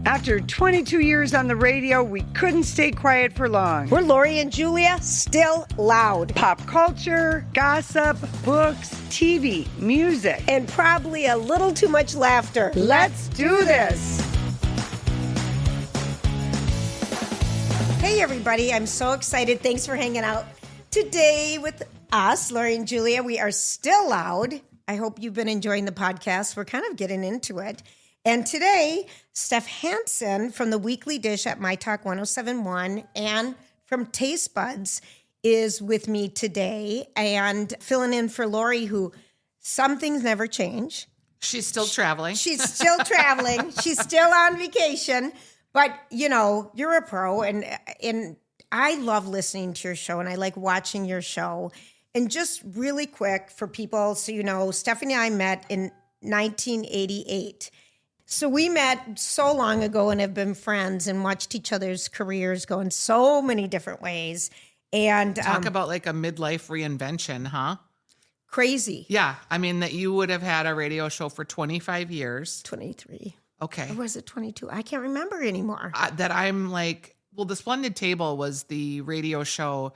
After 22 years on the radio, we couldn't stay quiet for long. We're Lori and Julia, still loud. Pop culture, gossip, books, TV, music. And probably a little too much laughter. Let's do this. Hey, everybody. I'm so excited. Thanks for hanging out today with us, Lori and Julia. We are still loud. I hope you've been enjoying the podcast. We're kind of getting into it. And today, Steph Hansen from the Weekly Dish at My Talk 1071 and from Taste Buds is with me today and filling in for Lori, who some things never change. She's still traveling. She's still traveling. She's still on vacation. But, you know, you're a pro, and I love listening to your show, and I like watching your show. And just really quick for people, so you know, Stephanie and I met in 1988. So we met so long ago and have been friends and watched each other's careers go in so many different ways. And talk about like a midlife reinvention, huh? Crazy. Yeah. I mean, that you would have had a radio show for 25 years. 23. Okay. Or was it 22? I can't remember anymore. That I'm like, well, The Splendid Table was the radio show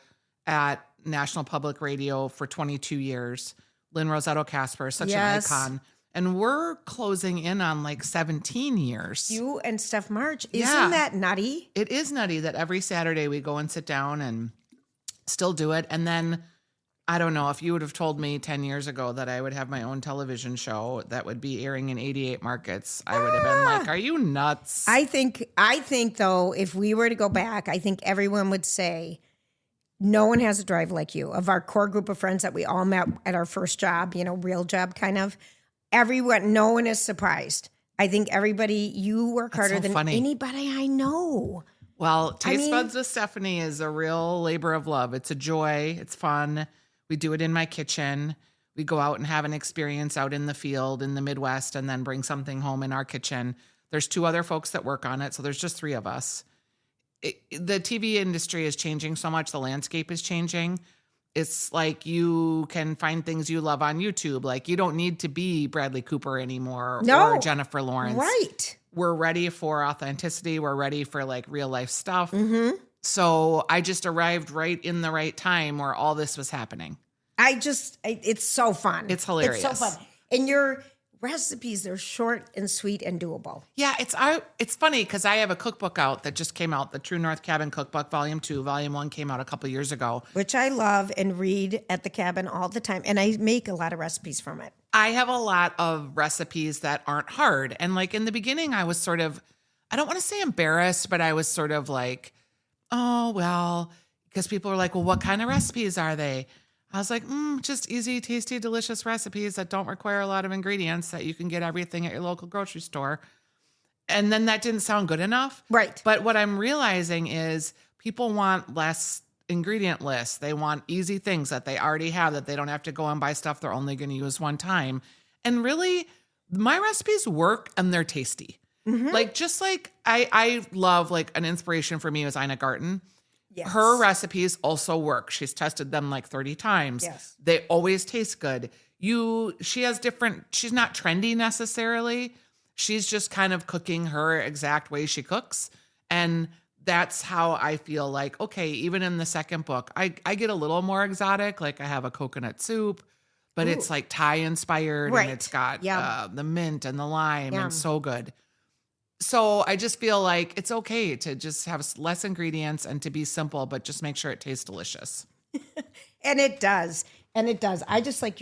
at National Public Radio for 22 years. Lynn Rossetto Casper, such an icon. And we're closing in on like 17 years. You and Steph March. Isn't that nutty? It is nutty that every Saturday we go and sit down and still do it. And then, I don't know, if you would have told me 10 years ago that I would have my own television show that would be airing in 88 markets, I would have been like, are you nuts? I think though, if we were to go back, I think everyone would say, no one has a drive like you. Of our core group of friends that we all met at our first job, you know, real job kind of, no one is surprised. I think everybody, you work harder than anybody I know. Well, Taste Buds with Stephanie is a real labor of love. It's a joy. It's fun. We do it in my kitchen. We go out and have an experience out in the field in the Midwest and then bring something home in our kitchen. There's 2 other folks that work on it, so there's just 3 of us. The TV industry is changing so much. The landscape is changing. It's like you can find things you love on YouTube. Like you don't need to be Bradley Cooper anymore or Jennifer Lawrence. Right. We're ready for authenticity. We're ready for like real life stuff. Mm-hmm. So I just arrived right in the right time where all this was happening. It's so fun. It's hilarious. It's so fun. And your recipes, they're short and sweet and doable. Yeah, it's funny because I have a cookbook out that just came out, the True North Cabin Cookbook, Volume 2. Volume 1 came out a couple years ago. Which I love and read at the cabin all the time. And I make a lot of recipes from it. I have a lot of recipes that aren't hard. And like in the beginning, I was sort of, I don't want to say embarrassed, but I was sort of like, oh, well, because people were like, well, what kind of recipes are they? I was like, just easy, tasty, delicious recipes that don't require a lot of ingredients that you can get everything at your local grocery store. And then that didn't sound good enough. Right. But what I'm realizing is people want less ingredient lists. They want easy things that they already have, that they don't have to go and buy stuff they're only going to use one time. And really, my recipes work and they're tasty. Mm-hmm. Like, just like I love, like, an inspiration for me was Ina Garten. Yes. Her recipes also work. She's tested them like 30 times. Yes. They always taste good. She has different, she's not trendy necessarily. She's just kind of cooking her exact way she cooks. And that's how I feel like, okay, even in the second book, I get a little more exotic. Like I have a coconut soup, but it's like Thai inspired. Right. And it's got the mint and the lime Yum. and so good. So I just feel like it's okay to just have less ingredients and to be simple, but just make sure it tastes delicious. And it does. I just like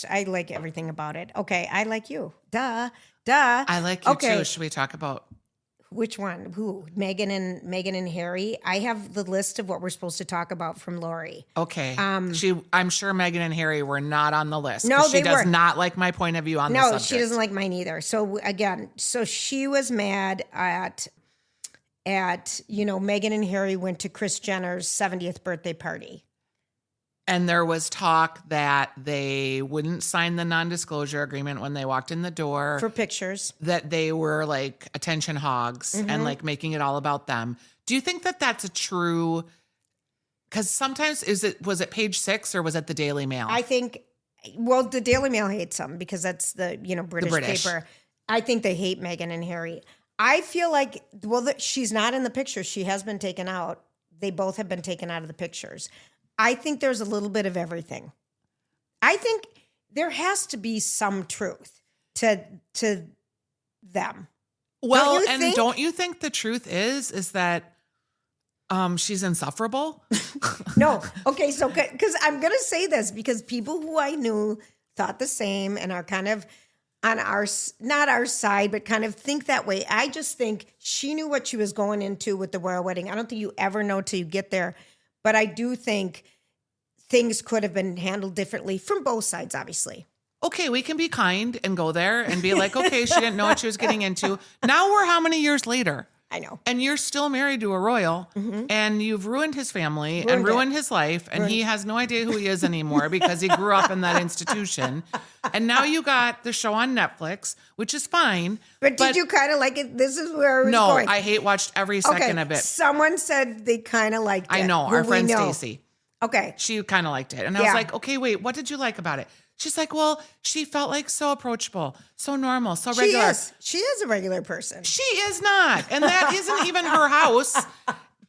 I like everything about it. Okay. I like you. Duh. I like you too. Should we talk about which one? Who? Meghan and Harry. I have the list of what we're supposed to talk about from Lori. Okay. I'm sure Meghan and Harry were not on the list. No, she does were not like my point of view on the subject. No, she doesn't like mine either. So again, she was mad at Meghan and Harry went to Kris Jenner's 70th birthday party. And there was talk that they wouldn't sign the non-disclosure agreement when they walked in the door. For pictures. That they were like attention hogs and like making it all about them. Do you think that that's a true, because sometimes was it Page Six or was it the Daily Mail? I think, well, the Daily Mail hates them because that's the, British paper. I think they hate Meghan and Harry. I feel like, she's not in the picture. She has been taken out. They both have been taken out of the pictures. I think there's a little bit of everything. I think there has to be some truth to them. Well, don't you think the truth is that she's insufferable? No. Okay, so because I'm going to say this because people who I knew thought the same and are kind of on not our side, but kind of think that way. I just think she knew what she was going into with the royal wedding. I don't think you ever know till you get there, but I do think things could have been handled differently from both sides, obviously. Okay, we can be kind and go there and be like, okay, she didn't know what she was getting into. Now we're how many years later? I know. And you're still married to a royal, and you've ruined his family and ruined his life, and he has no idea who he is anymore because he grew up in that institution. And now you got the show on Netflix, which is fine. But did you kind of like it? This is where I was going. No, I watched every second of it. Someone said they kind of liked it. I know, our friend Stacy. Okay. She kind of liked it. And I was like, okay, wait, what did you like about it? She's like, well, she felt like so approachable, so normal, so regular. She is a regular person. She is not. And that isn't even her house.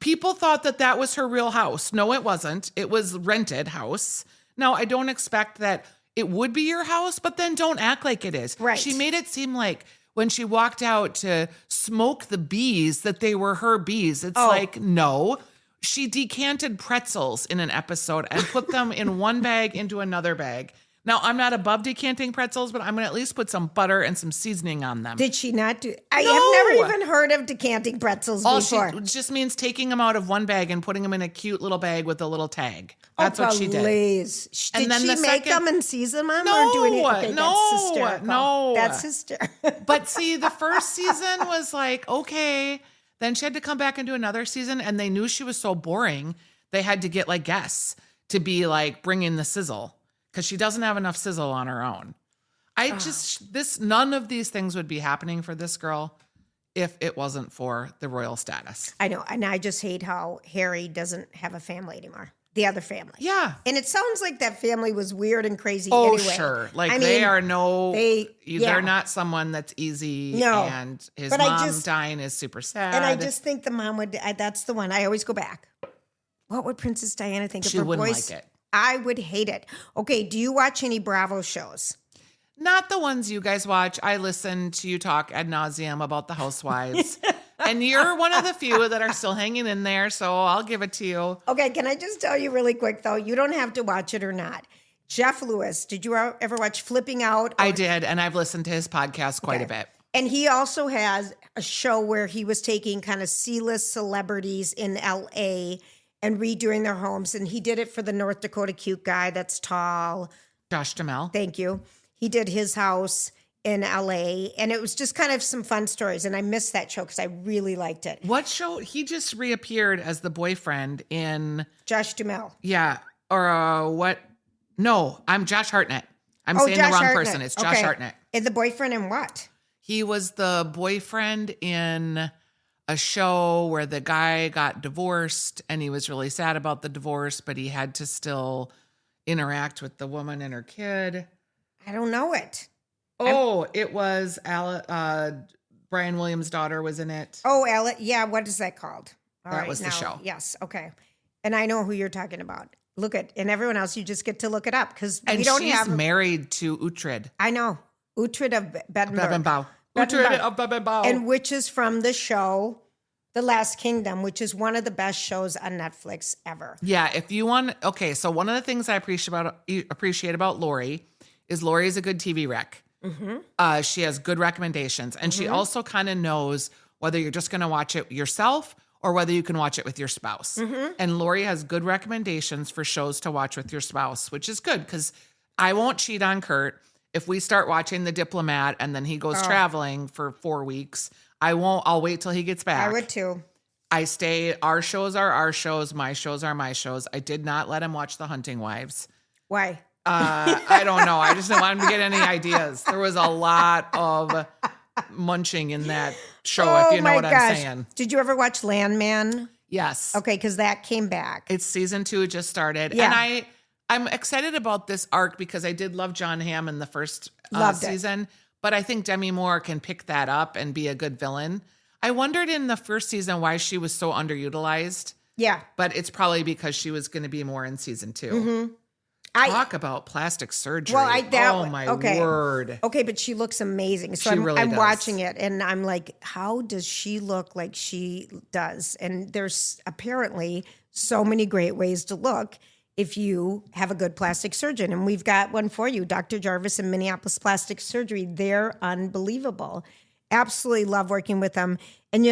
People thought that was her real house. No, it wasn't. It was rented house. Now, I don't expect that it would be your house, but then don't act like it is. Right. She made it seem like when she walked out to smoke the bees, that they were her bees. It's like, no. She decanted pretzels in an episode and put them in one bag into another bag. Now, I'm not above decanting pretzels, but I'm going to at least put some butter and some seasoning on them. Did she not do? I have never even heard of decanting pretzels before. She just means taking them out of one bag and putting them in a cute little bag with a little tag. That's what she did. Did she make them and season them? Or do anything? Okay, that's hysterical. No. That's hysterical. But see, the first season was like, okay. Then she had to come back and do another season, and they knew she was so boring, they had to get like guests to be like, bring in the sizzle. Because she doesn't have enough sizzle on her own. None of these things would be happening for this girl if it wasn't for the royal status. I know. And I just hate how Harry doesn't have a family anymore. The other family. Yeah. And it sounds like that family was weird and crazy anyway. Sure. Like they're not someone that's easy. No. And his mom dying is super sad. And I just think the mom would, that's the one. I always go back. What would Princess Diana think of her boys? She wouldn't like it. I would hate it. Okay, do you watch any Bravo shows? Not the ones you guys watch. I listen to you talk ad nauseum about the housewives. And you're one of the few that are still hanging in there, so I'll give it to you. Okay, can I just tell you really quick, though? You don't have to watch it or not. Jeff Lewis, did you ever watch Flipping Out? I did, and I've listened to his podcast quite a bit. And he also has a show where he was taking kind of C-list celebrities in L.A., and redoing their homes. And he did it for the North Dakota cute guy that's tall. Josh Duhamel. Thank you. He did his house in LA. And it was just kind of some fun stories. And I missed that show because I really liked it. What show? He just reappeared as the boyfriend in... Josh Duhamel. Yeah. Or what? No, I'm Josh Hartnett. I'm saying Josh the wrong Hartnett. Person. It's Josh Hartnett. And the boyfriend in what? He was the boyfriend in... a show where the guy got divorced and he was really sad about the divorce, but he had to still interact with the woman and her kid. I don't know it. It was Brian Williams' daughter was in it. Oh, yeah. What is that called? That was the show. Yes. Okay. And I know who you're talking about. And everyone else, you just get to look it up because we don't have. She's married to Uhtred. I know. Uhtred of Bebbanbow. Uhtred of Bebbanbow. And which is from the show The Last Kingdom, which is one of the best shows on Netflix ever. Yeah, if you want... Okay, so one of the things I appreciate about Lori is Lori is a good TV rec. Mm-hmm. She has good recommendations. And she also kind of knows whether you're just going to watch it yourself or whether you can watch it with your spouse. Mm-hmm. And Lori has good recommendations for shows to watch with your spouse, which is good because I won't cheat on Kurt. If we start watching The Diplomat and then he goes traveling for 4 weeks, I'll wait till he gets back. I would too. I stay, our shows are our shows, my shows are my shows. I did not let him watch The Hunting Wives. Why? I don't know. I just didn't want him to get any ideas. There was a lot of munching in that show, if you know what I'm saying. Did you ever watch Landman? Yes. Okay, because that came back. It's season 2 just started. Yeah. And I'm excited about this arc because I did love John Hamm in the first season. But I think Demi Moore can pick that up and be a good villain. I wondered in the first season why she was so underutilized. Yeah. But it's probably because she was going to be more in season 2. Mm-hmm. Talk about plastic surgery. Well, oh my word. Okay, but she looks amazing. So I'm watching it and I'm like, how does she look like she does? And there's apparently so many great ways to look if you have a good plastic surgeon. And we've got one for you, Dr. Jarvis and Minneapolis Plastic Surgery. They're unbelievable. Absolutely love working with them. And,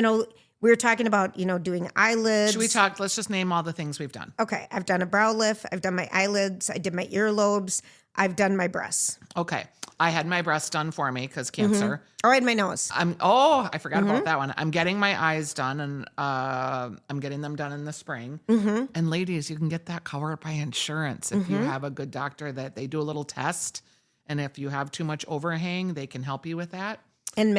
we were talking about, doing eyelids. Should we talk? Let's just name all the things we've done. Okay. I've done a brow lift. I've done my eyelids. I did my earlobes. I've done my breasts. Okay. I had my breasts done for me because cancer. Oh, I had my nose. I forgot about that one. I'm getting my eyes done and I'm getting them done in the spring. And ladies, you can get that covered by insurance if you have a good doctor that they do a little test. And if you have too much overhang, they can help you with that. And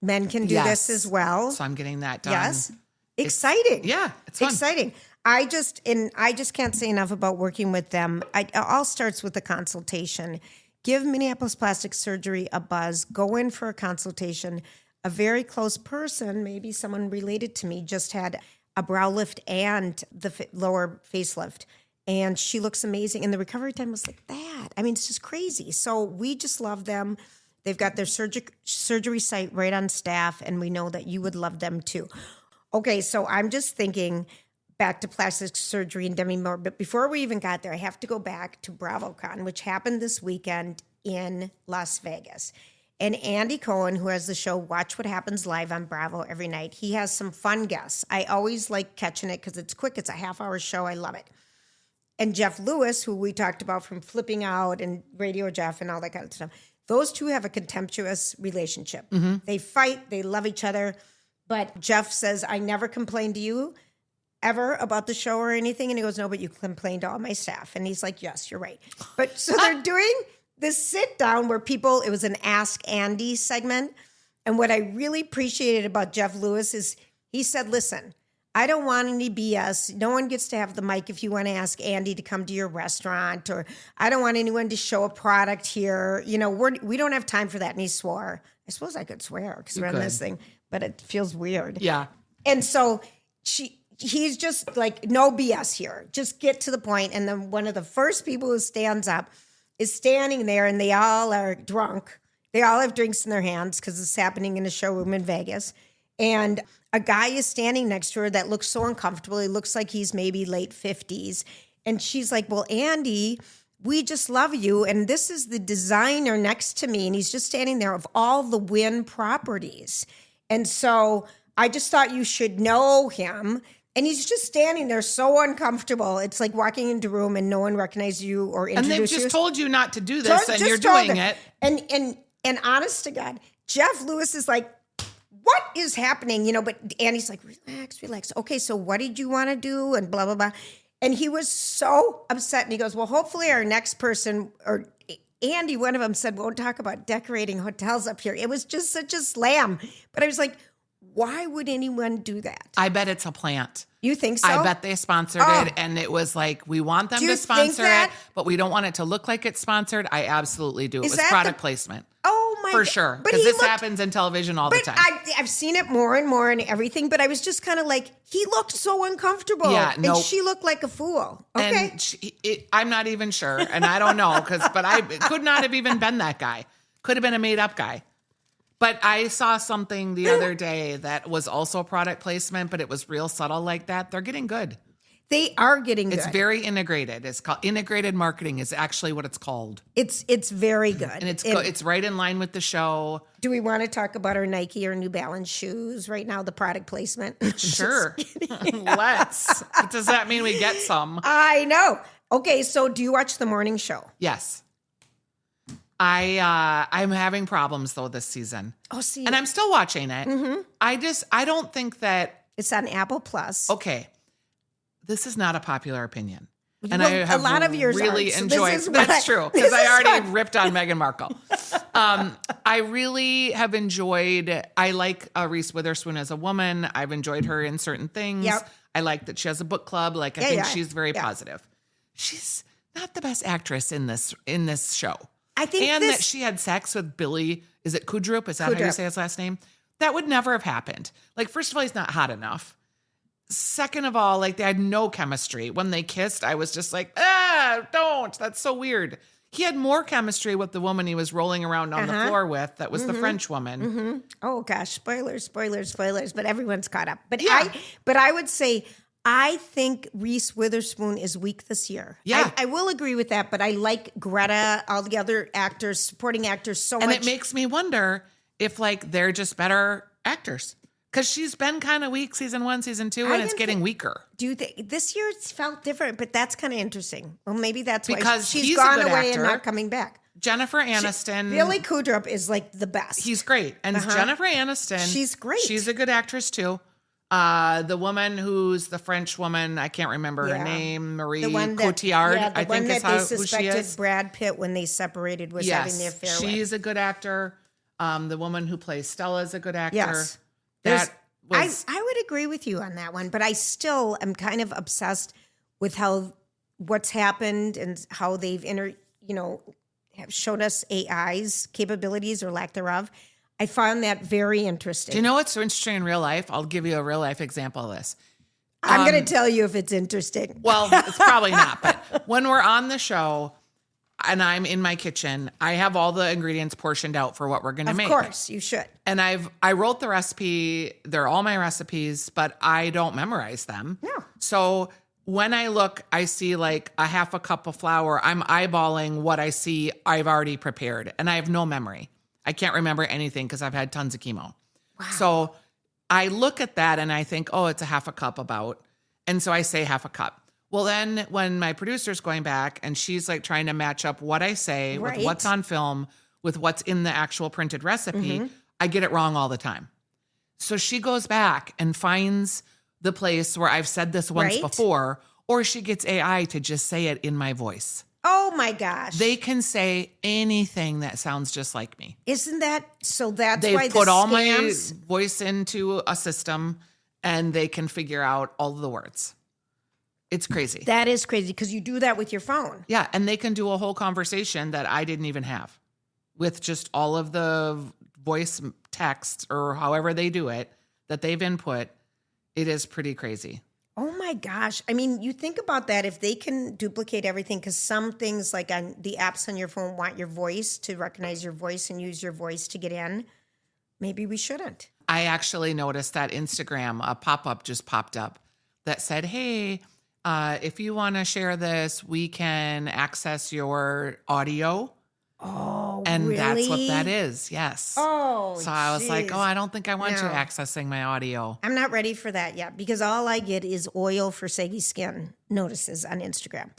men can do this as well. So I'm getting that done. Yes. Exciting. It's fun. Exciting. I just can't say enough about working with them. It all starts with a consultation. Give Minneapolis Plastic Surgery a buzz. Go in for a consultation. A very close person, maybe someone related to me, just had a brow lift and the lower facelift. And she looks amazing. And the recovery time was like that. I mean, it's just crazy. So we just love them. They've got their surgery site right on staff, and we know that you would love them too. Okay, so I'm just thinking back to plastic surgery and Demi Moore. But before we even got there, I have to go back to BravoCon, which happened this weekend in Las Vegas. And Andy Cohen, who has the show Watch What Happens Live on Bravo every night, he has some fun guests. I always like catching it because it's quick. It's a half-hour show. I love it. And Jeff Lewis, who we talked about from Flipping Out and Radio Jeff and all that kind of stuff, those two have a contemptuous relationship. They fight. They love each other. But Jeff says, I never complained to you ever about the show or anything. And he goes, no, but you complained to all my staff. And he's like, yes, you're right. But so they're doing this sit down where it was an Ask Andy segment. And what I really appreciated about Jeff Lewis is he said, listen, I don't want any BS. No one gets to have the mic if you want to ask Andy to come to your restaurant, or I don't want anyone to show a product here. We don't have time for that. And he swore. I suppose I could swear because we're on this thing, but it feels weird. Yeah. And so he's just like, no BS here. Just get to the point. And then one of the first people who stands up is standing there, and they all are drunk. They all have drinks in their hands because it's happening in a showroom in Vegas. And a guy is standing next to her that looks so uncomfortable. He looks like he's maybe late 50s. And she's like, well, Andy, we just love you. And this is the designer next to me. And he's just standing there of all the Wynn properties. And so I just thought you should know him. And he's just standing there so uncomfortable. It's like walking into a room and no one recognizes you or introduces you. And they've just told you not to do this, and you're doing it. And honest to God, Jeff Lewis is like, what is happening? But Andy's like, relax. Okay, so what did you want to do? And blah, blah, blah. And he was so upset. And he goes, well, hopefully our next person, or Andy, one of them said, won't talk about decorating hotels up here. It was just such a slam. But I was like, why would anyone do that? I bet it's a plant. You think so? I bet they sponsored it, and it was like, we want them to sponsor it, but we don't want it to look like it's sponsored. I absolutely do. It was product placement. Oh, my For God. sure. Because this happens in television all the time. I've seen it more and more and everything, but I was just kind of like, he looked so uncomfortable. Yeah, and she looked like a fool. Okay. And I'm not even sure, and I don't know, but I could not have even been that guy. Could have been a made-up guy. But I saw something the other day that was also product placement, but it was real subtle like that. They're getting good. They are getting good. It's very integrated. It's called integrated marketing is actually what it's called. It's very good. And it's right in line with the show. Do we want to talk about our Nike or New Balance shoes right now, the product placement? Sure. Let's. Does that mean we get some? I know. Okay, so do you watch the morning show? Yes. I'm having problems though this season. Oh, see. And I'm still watching it. Mm-hmm. I don't think that it's on Apple Plus. Okay. This is not a popular opinion. And well, I have a lot of yours really aren't, enjoyed. So that's true. Because I already ripped on Meghan Markle. I really have enjoyed, I like Reese Witherspoon as a woman. I've enjoyed her in certain things. Yep. I like that she has a book club. I think she's very positive. She's not the best actress in this show. I think that she had sex with Billy. Is it Kudrup? Is that how you say his last name? That would never have happened. Like, first of all, he's not hot enough. Second of all, like, they had no chemistry. When they kissed, I was just like, don't. That's so weird. He had more chemistry with the woman he was rolling around on the floor with. That was the French woman. Oh gosh, spoilers. But everyone's caught up. But Yeah. I would say, I think Reese Witherspoon is weak this year. Yeah. I will agree with that. But I like Greta, all the other actors, supporting actors so much. And it makes me wonder if, like, they're just better actors. Because she's been kind of weak season 1, season 2, and it's getting weaker. Do you think this year it's felt different? But that's kind of interesting. Well, maybe that's why Because she's he's a gone good away actor. and not coming back. Jennifer Aniston. Billy Kudrup is like the best. He's great. And Jennifer Aniston. She's great. She's a good actress too. The woman who's the French woman, I can't remember her name, Marie Cotillard, I think is they who she is. Brad Pitt when they separated was having the affair with. She's a good actor. The woman who plays Stella is a good actor. Yes. I would agree with you on that one, but I still am kind of obsessed with what's happened and how they've have showed us AI's capabilities or lack thereof. I found that very interesting. Do you know what's so interesting in real life? I'll give you a real life example of this. I'm going to tell you if it's interesting. Well, it's probably not, but when we're on the show and I'm in my kitchen, I have all the ingredients portioned out for what we're going to make. Of course, you should. And I wrote the recipe. They're all my recipes, but I don't memorize them. No. So when I look, I see like a half a cup of flour. I'm eyeballing what I see I've already prepared, and I have no memory. I can't remember anything because I've had tons of chemo. Wow. So I look at that and I think, oh, it's a half a cup about. And so I say half a cup. Well, then when my producer's going back and she's like trying to match up what I say with what's on film, with what's in the actual printed recipe, I get it wrong all the time. So she goes back and finds the place where I've said this once before, or she gets AI to just say it in my voice. Oh my gosh. They can say anything that sounds just like me. Isn't that so? That's They've why put all my voice into a system and they can figure out all of the words. It's crazy. That is crazy because you do that with your phone. Yeah. And they can do a whole conversation that I didn't even have with just all of the voice text or however they do it that they've input. It is pretty crazy. Oh my gosh. I mean, you think about that if they can duplicate everything, because some things like on the apps on your phone want your voice to recognize your voice and use your voice to get in. Maybe we shouldn't. I actually noticed that Instagram, a pop-up just popped up that said, hey, if you want to share this, we can access your audio. Oh, and really? That's what that is. Yes. Oh, so I was like, geez. I don't think I want you accessing my audio. I'm not ready for that yet because all I get is oil for saggy skin notices on Instagram.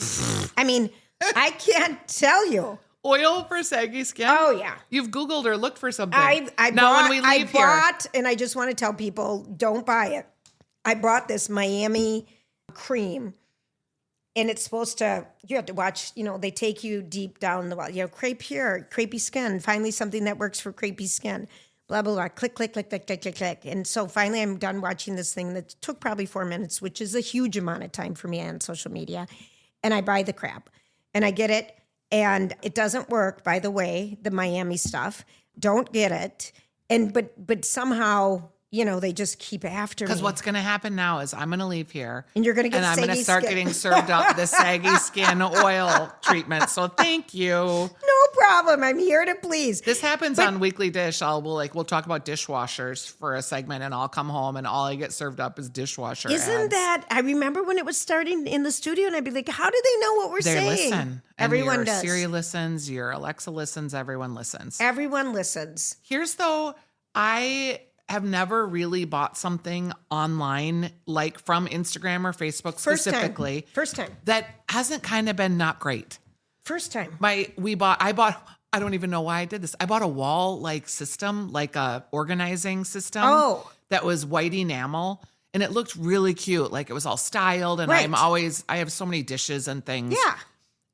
I mean, I can't tell you. Oil for saggy skin? Oh, yeah. You've Googled or looked for something. I bought, and I just want to tell people, don't buy it. I bought this Miami cream. And it's supposed to, you have to watch, they take you deep down the well. Crepey skin, finally something that works for crepey skin, blah, blah, blah, click, click, click, click, click, click, click. And so finally I'm done watching this thing that took probably 4 minutes, which is a huge amount of time for me on social media. And I buy the crap and I get it. And it doesn't work, by the way, the Miami stuff. Don't get it. And, but somehow, they just keep after me. Because what's going to happen now is I'm going to leave here. And you're going to get I'm going to start skin. getting served up the saggy skin oil treatment. So thank you. No problem. I'm here to please. This happens on Weekly Dish. We'll talk about dishwashers for a segment and I'll come home and all I get served up is dishwasher Isn't ads. that, I remember when it was starting in the studio and I'd be like, how do they know what we're They saying? listen. Everyone your does. Siri listens. Your Alexa listens. Everyone listens. Everyone listens. Here's though, I have never really bought something online, like from Instagram or Facebook specifically. First time. That hasn't kind of been not great. First time. I don't even know why I did this. I bought a wall system, like a organizing system. Oh. That was white enamel. And it looked really cute. Like it was all styled. And Right. I have so many dishes and things. Yeah.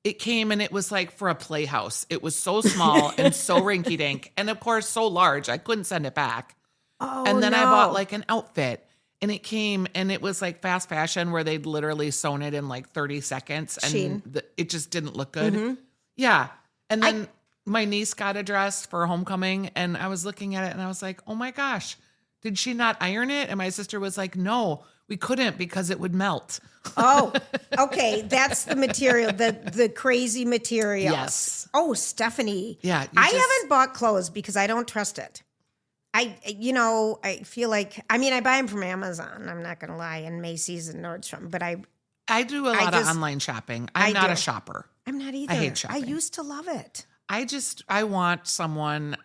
It came and it was like for a playhouse. It was so small and so rinky dink. And of course, so large. I couldn't send it back. Oh, And then no. I bought like an outfit and it came and it was like fast fashion where they'd literally sewn it in like 30 seconds and it just didn't look good. Mm-hmm. Yeah. And then my niece got a dress for homecoming and I was looking at it and I was like, oh my gosh, did she not iron it? And my sister was like, no, we couldn't because it would melt. Oh, okay. That's the material, the crazy material. Yes. Oh, Stephanie. Yeah. I haven't bought clothes because I don't trust it. I feel like, I buy them from Amazon. I'm not going to lie, and Macy's and Nordstrom, but I do a lot of online shopping. I'm not a shopper. I'm not either. I hate shopping. I used to love it. I want someone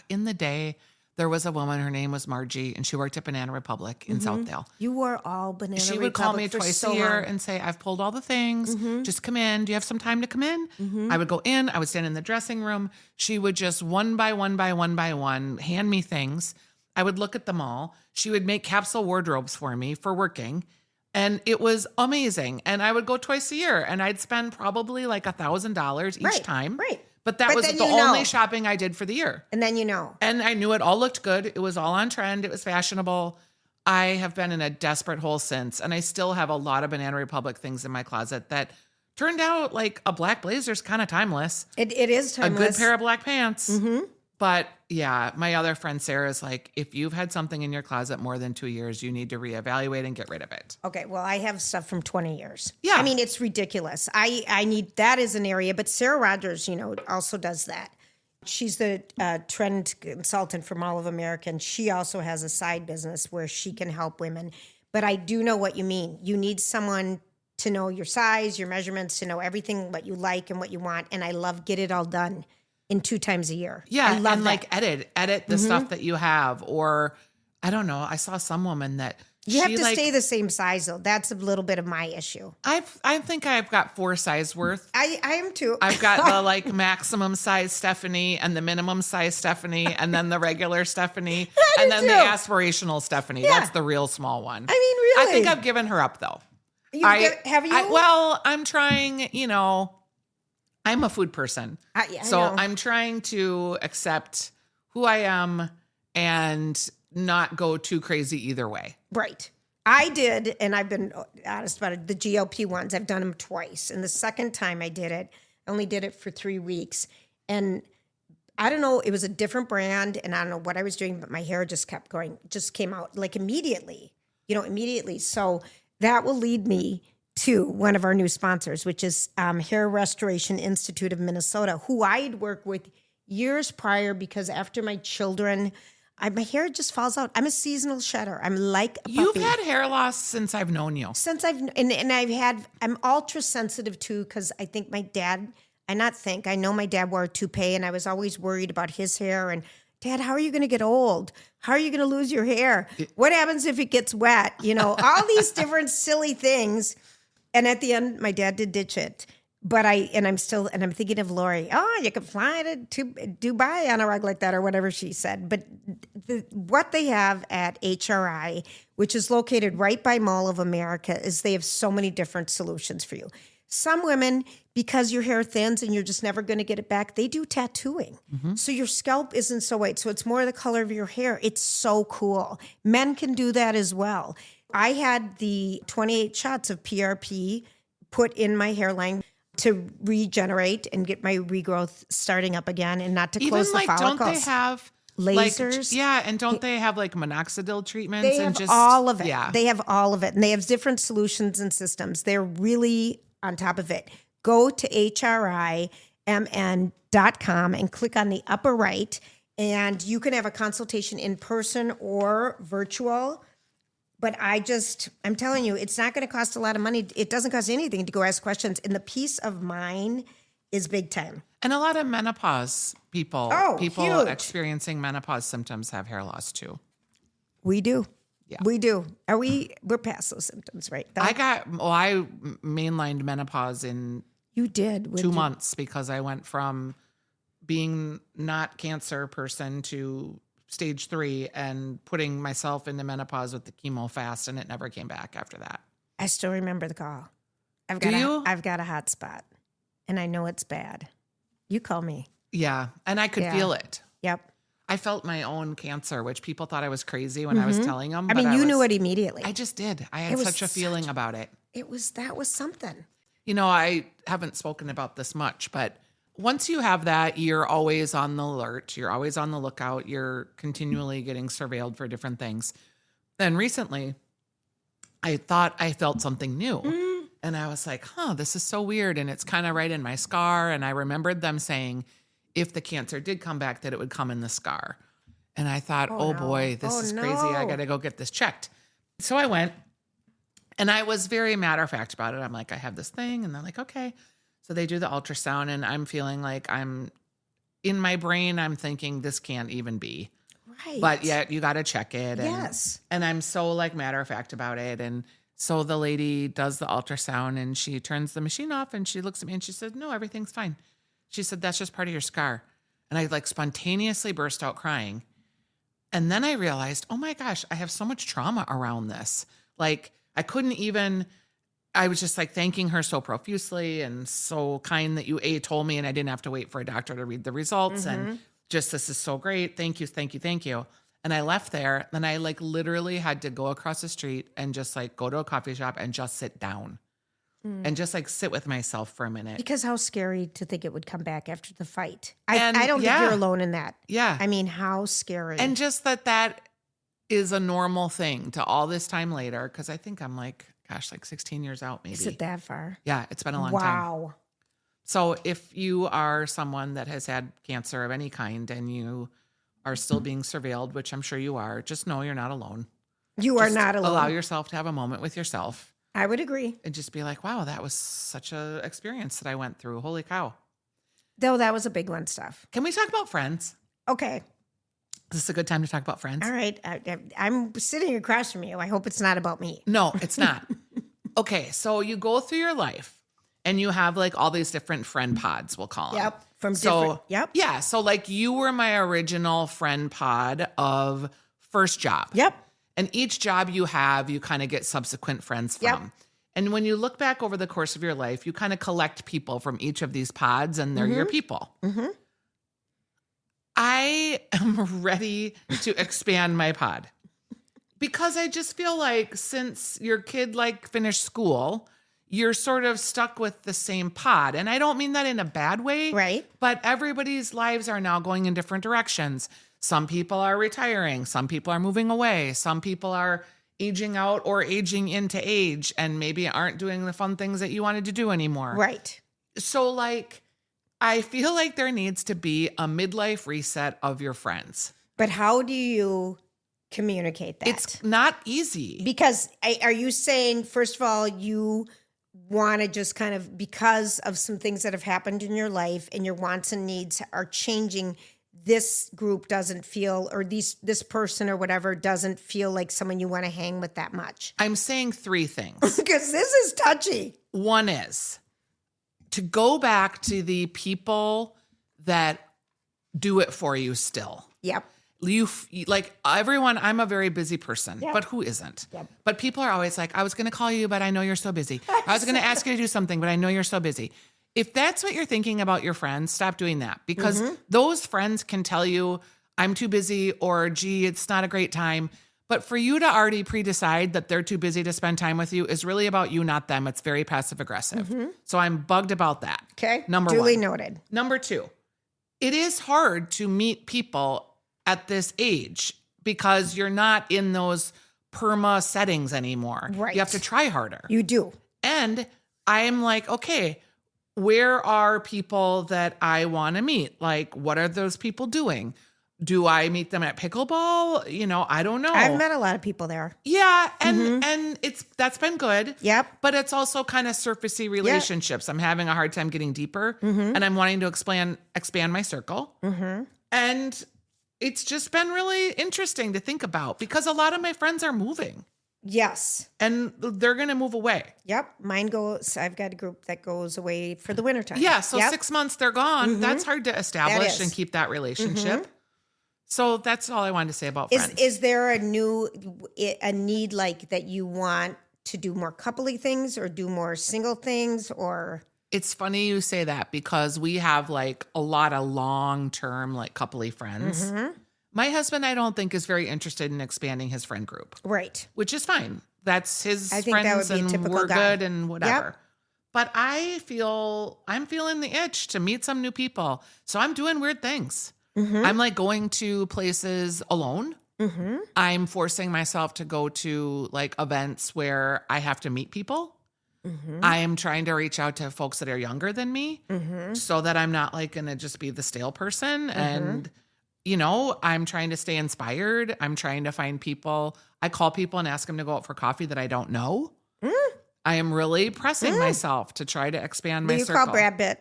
in the day. There was a woman, her name was Margie, and she worked at Banana Republic in Southdale. You were all Banana Republic. She would call me twice a year and say, I've pulled all the things. Just come in. Do you have some time to come in? I would go in. I would stand in the dressing room. She would just one by one hand me things. I would look at them all. She would make capsule wardrobes for me for working. And it was amazing. And I would go twice a year and I'd spend probably like $1,000 each time. Right. But that was the only shopping I did for the year. And then And I knew it all looked good. It was all on trend. It was fashionable. I have been in a desperate hole since. And I still have a lot of Banana Republic things in my closet that turned out like a black blazer's kind of timeless. It is timeless. A good pair of black pants. But yeah, my other friend Sarah is like, if you've had something in your closet more than 2 years, you need to reevaluate and get rid of it. Okay, well, I have stuff from 20 years. Yeah. It's ridiculous. I need, that is an area, but Sarah Rogers, also does that. She's the trend consultant for Mall of America, and she also has a side business where she can help women. But I do know what you mean. You need someone to know your size, your measurements, to know everything, what you like and what you want. And I love Get It All Done in 2 times a year. Yeah, I love and that. edit the stuff that you have. Or I don't know, I saw some woman that you have to stay the same size though. That's a little bit of my issue. I think I've got 4 size worth. I am too. I've got the maximum size Stephanie and the minimum size Stephanie and then the regular Stephanie and then the aspirational Stephanie. Yeah. That's the real small one. Really? I think I've given her up though. Have you? Well, I'm trying, I'm a food person. So I'm trying to accept who I am and not go too crazy either way. Right. I did, and I've been honest about it, the GLP ones, I've done them twice. And the second time I did it, I only did it for 3 weeks. And I don't know, it was a different brand, and I don't know what I was doing, but my hair just kept going, just came out like immediately. So that will lead me to one of our new sponsors, which is Hair Restoration Institute of Minnesota, who I had worked with years prior because after my children, my hair just falls out. I'm a seasonal shedder. I'm like a puppy. You've had hair loss since I've known you. I'm ultra sensitive too because I think my dad, I know my dad wore a toupee and I was always worried about his hair and Dad, how are you going to get old? How are you going to lose your hair? What happens if it gets wet? All these different silly things. And at the end, my dad did ditch it. But I'm thinking of Lori. Oh, you could fly to Dubai on a rug like that or whatever she said. But what they have at HRI, which is located right by Mall of America, is they have so many different solutions for you. Some women, because your hair thins and you're just never going to get it back, they do tattooing. So your scalp isn't so white. So it's more the color of your hair. It's so cool. Men can do that as well. I had the 28 shots of PRP put in my hairline to regenerate and get my regrowth starting up again and not to close the follicles. Don't they have lasers? And don't they have minoxidil treatments? They have all of it. Yeah. They have all of it. And they have different solutions and systems. They're really on top of it. Go to hrimn.com and click on the upper right, and you can have a consultation in person or virtual. But I'm telling you, it's not going to cost a lot of money. It doesn't cost anything to go ask questions. And the peace of mind is big time. And a lot of menopause people huge. Experiencing menopause symptoms have hair loss too. We do. Yeah. We do. We're past those symptoms, right? I mainlined menopause in You did. 2 months because I went from being not cancer person to stage 3 and putting myself into menopause with the chemo fast, and it never came back after that. I still remember the call. I've got a hot spot, and I know it's bad. You call me. Yeah, and I could feel it. Yep. I felt my own cancer, which people thought I was crazy when I was telling them. You knew it immediately. I just did. I had such a feeling about it. That was something. I haven't spoken about this much, but once you have that, you're always on the alert. You're always on the lookout. You're continually getting surveilled for different things. Then recently, I thought I felt something new. And I was like, this is so weird. And it's kind of right in my scar. And I remembered them saying, if the cancer did come back, that it would come in the scar. And I thought, oh boy, this is crazy. I got to go get this checked. So I went, and I was very matter of fact about it. I'm like, I have this thing. And they're like, okay. So they do the ultrasound, and I'm feeling like in my brain, I'm thinking this can't even be. Right. But yet you got to check it. Yes. And I'm so like matter of fact about it. And so the lady does the ultrasound, and she turns the machine off, and she looks at me and she said, no, everything's fine. She said, that's just part of your scar. And I like spontaneously burst out crying. And then I realized, oh my gosh, I have so much trauma around this. Like I was just like thanking her so profusely and so kind that you told me, and I didn't have to wait for a doctor to read the results. And just, this is so great. Thank you. Thank you. Thank you. And I left there. Then I like literally had to go across the street and just like go to a coffee shop and just sit down and just like sit with myself for a minute. Because how scary to think it would come back after the fight. I don't think you're alone in that. Yeah. I mean, how scary. And just that is a normal thing to all this time later. Cause I think I'm like 16 years out maybe. Is it that far? Yeah. It's been a long time. Wow. So if you are someone that has had cancer of any kind and you are still being surveilled, which I'm sure you are, just know you're not alone. You are not alone. Allow yourself to have a moment with yourself. I would agree. And just be like, wow, that was such a experience that I went through. Holy cow. Though that was a big one, Steph. Can we talk about Friends? Okay. Is this a good time to talk about Friends? All right. I'm sitting across from you. I hope it's not about me. No, it's not. Okay. So you go through your life and you have like all these different friend pods, we'll call them. Yep. From different. Yep. Yeah. So like you were my original friend pod of first job. Yep. And each job you have, you kind of get subsequent friends from. Yep. And when you look back over the course of your life, you kind of collect people from each of these pods, and they're your people. Mm-hmm. I am ready to expand my pod because I just feel like since your kid like finished school, you're sort of stuck with the same pod. And I don't mean that in a bad way. Right. But everybody's lives are now going in different directions. Some people are retiring. Some people are moving away. Some people are aging out or aging into age and maybe aren't doing the fun things that you wanted to do anymore. Right. So like, I feel like there needs to be a midlife reset of your friends. But how do you communicate that? It's not easy. Because are you saying, first of all, you want to just kind of, because of some things that have happened in your life and your wants and needs are changing, this group doesn't feel, or this person or whatever doesn't feel like someone you want to hang with that much? I'm saying three things. Because this is touchy. One is to go back to the people that do it for you still. Yep. You like everyone, I'm a very busy person, Yep. but who isn't? Yep. But people are always like, I was going to call you, but I know you're so busy. I was going to ask you to do something, but I know you're so busy. If that's what you're thinking about your friends, stop doing that because those friends can tell you I'm too busy or gee, it's not a great time. But for you to already pre-decide that they're too busy to spend time with you is really about you, not them. It's very passive aggressive. So I'm bugged about that. Okay. Number Duly one. noted. Number two, it is hard to meet people at this age because you're not in those perma settings anymore. Right. You have to try harder. You do. And I'm like, okay, where are people that I want to meet? Like, what are those people doing? Do I meet them at pickleball? You know, I don't know. I've met a lot of people there. Yeah, and that's been good. Yep. But it's also kind of surfacey relationships. I'm having a hard time getting deeper, and I'm wanting to expand my circle. And it's just been really interesting to think about because a lot of my friends are moving. Yes. And they're going to move away. Yep. I've got a group that goes away for the wintertime. Yeah. So Yep. 6 months they're gone. That's hard to establish and keep that relationship. So that's all I wanted to say about friends. Is there a need like that you want to do more coupley things or do more single things or? It's funny you say that because we have like a lot of long-term like coupley friends. My husband, I don't think is very interested in expanding his friend group. Right. Which is fine. That's his I think friends that would be a and typical we're guy. good and whatever. Yep. But I'm feeling the itch to meet some new people. So I'm doing weird things. I'm like going to places alone. I'm forcing myself to go to like events where I have to meet people. I am trying to reach out to folks that are younger than me so that I'm not like going to just be the stale person. And, I'm trying to stay inspired. I'm trying to find people. I call people and ask them to go out for coffee that I don't know. I am really pressing myself to try to expand my circle. You call Brad Pitt.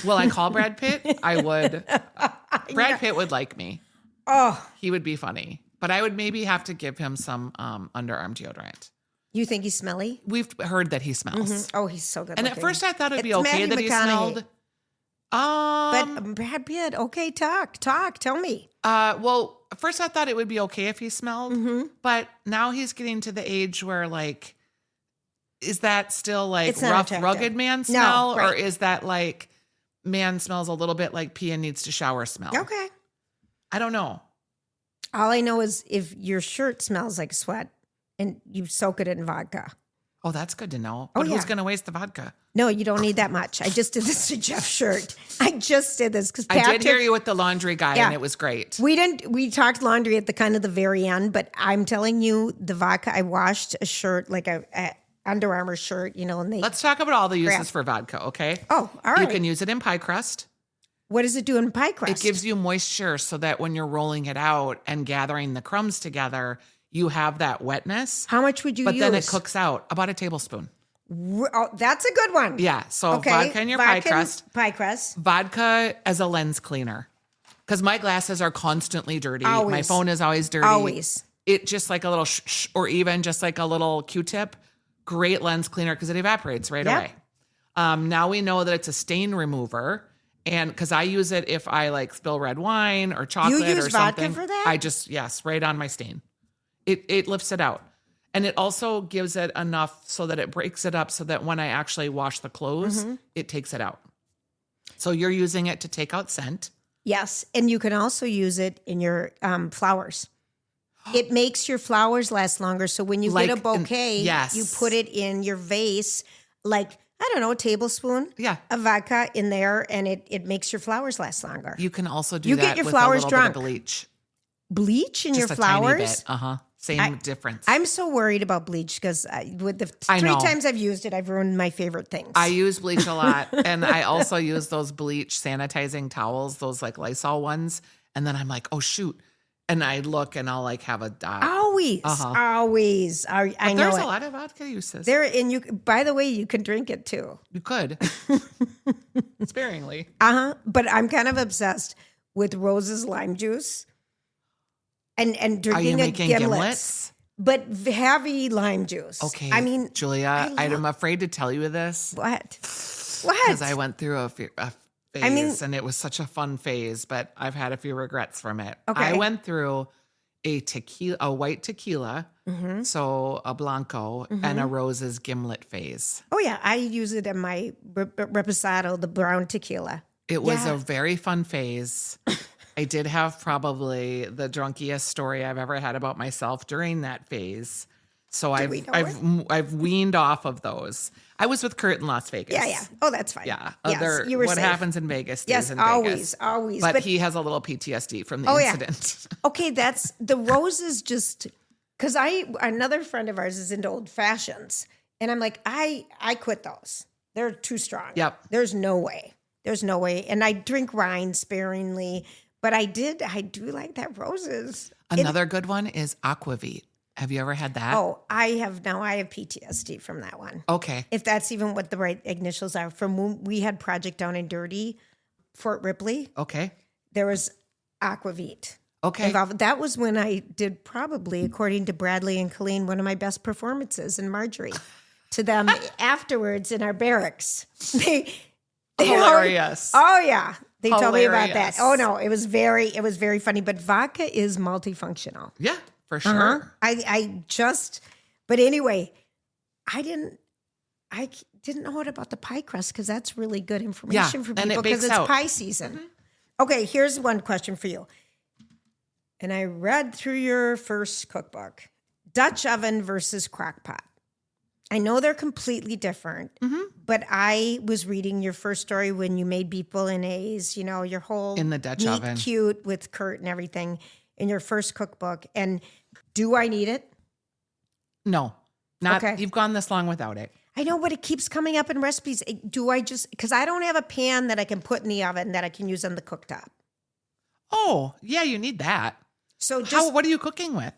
Will I call Brad Pitt? I would. Brad Pitt would like me. Oh. He would be funny. But I would maybe have to give him some underarm deodorant. You think he's smelly? We've heard that he smells. Oh, he's so good And looking. at first I thought it'd be It's okay Matthew that he McConaughey. smelled. But Brad Pitt, okay, talk, tell me. Well, at first I thought it would be okay if he smelled, but now he's getting to the age where like, is that still like It's not rough, attractive. rugged man No, smell? Or right. is that like man smells a little bit like pee and needs to shower smell? Okay. I don't know. All I know is if your shirt smells like sweat and you soak it in vodka. Oh, that's good to know. Oh, But who's yeah. going to waste the vodka? No, you don't need that much. I just did this to Jeff's shirt. I just did this because I did hear you with the laundry guy Yeah. and it was great. We talked laundry at the kind of the very end, but I'm telling you, the vodka, I washed a shirt, like a Under Armour shirt, and they, Let's talk about all the uses Crap. for vodka, okay? oh, all right. You can use it in pie crust. What does it do in pie crust? It gives you moisture so that when you're rolling it out and gathering the crumbs together, you have that wetness. How much would you But use? then it cooks out about a tablespoon. Oh, that's a good one. Yeah. So Okay. vodka in your pie crust. Pie crust. Vodka as a lens cleaner. Because my glasses are constantly dirty. My Always. phone is always dirty. Always. It just like a little or even just like a little Q-tip. Great lens cleaner because it evaporates right Yep. away. Now we know that it's a stain remover. And because I use it if I like spill red wine or chocolate use or vodka something. for that? I just, right on my stain. It lifts it out. And it also gives it enough so that it breaks it up so that when I actually wash the clothes, it takes it out. So you're using it to take out scent. Yes, and you can also use it in your flowers. It makes your flowers last longer. So when you Like get a in- bouquet, yes. you put it in your vase, like, I don't know, a tablespoon Yeah. of vodka in there, and it makes your flowers last longer. You can also do You that get your with flowers a little drunk. bit of bleach. Bleach in Just your a tiny flowers? bit. Same difference. I'm so worried about bleach because with the I three know. times I've used it, I've ruined my favorite things. I use bleach a lot. And I also use those bleach sanitizing towels, those like Lysol ones. And then I'm like, oh, shoot. And I look and I'll like have a dot. always. I know There's it. a lot of vodka uses. There, and you. By the way, you can drink it too. You could. Sparingly. But I'm kind of obsessed with Rose's lime juice, and drinking Are you a making gimlets, but heavy lime juice. Okay. I mean, Julia, I'm afraid to tell you this what? because I went through a phase mean- and it was such a fun phase, but I've had a few regrets from it. Okay. I went through a white tequila, Mm-hmm. so a Blanco, and a Rose's gimlet phase. Oh yeah, I use it in my reposado, the brown tequila. It was Yeah. a very fun phase. I did have probably the drunkiest story I've ever had about myself during that phase. So we know I've weaned off of those. I was with Kurt in Las Vegas. Yeah. Oh, that's fine. Yeah. Yes, you were what safe. happens in Vegas stays Yes, in always. Vegas. But he has a little PTSD from the yeah. incident. Okay, that's the roses. Just because another friend of ours is into old fashions, and I'm like, I quit those. They're too strong. Yep. There's no way. And I drink wine sparingly, but I do like that roses. Another good one is Aquavit. Have you ever had that? Oh, I have PTSD from that one. Okay. If that's even what the right initials are. From when we had Project Down and Dirty, Fort Ripley, Okay. there was Aquavit. Okay. Involved. That was when I did probably, according to Bradley and Colleen, one of my best performances in Marjorie. To them afterwards in our barracks. They Hilarious. Oh yeah. They told me about that. Hilarious. Oh no, it was very funny. But vodka is multifunctional. Yeah, for sure. But anyway, I didn't know it about the pie crust because that's really good information for and it people because bakes it's out. pie season. Okay, here's one question for you. And I read through your first cookbook, Dutch oven versus crock pot. I know they're completely different, but I was reading your first story when you made beef bolognese, your whole In the Dutch meat oven. cute with Kurt and everything in your first cookbook. And do I need it? No, not. Okay. You've gone this long without it. I know, but it keeps coming up in recipes. Do I just, because I don't have a pan that I can put in the oven that I can use on the cooktop. Oh, yeah, you need that. So just What are you cooking with?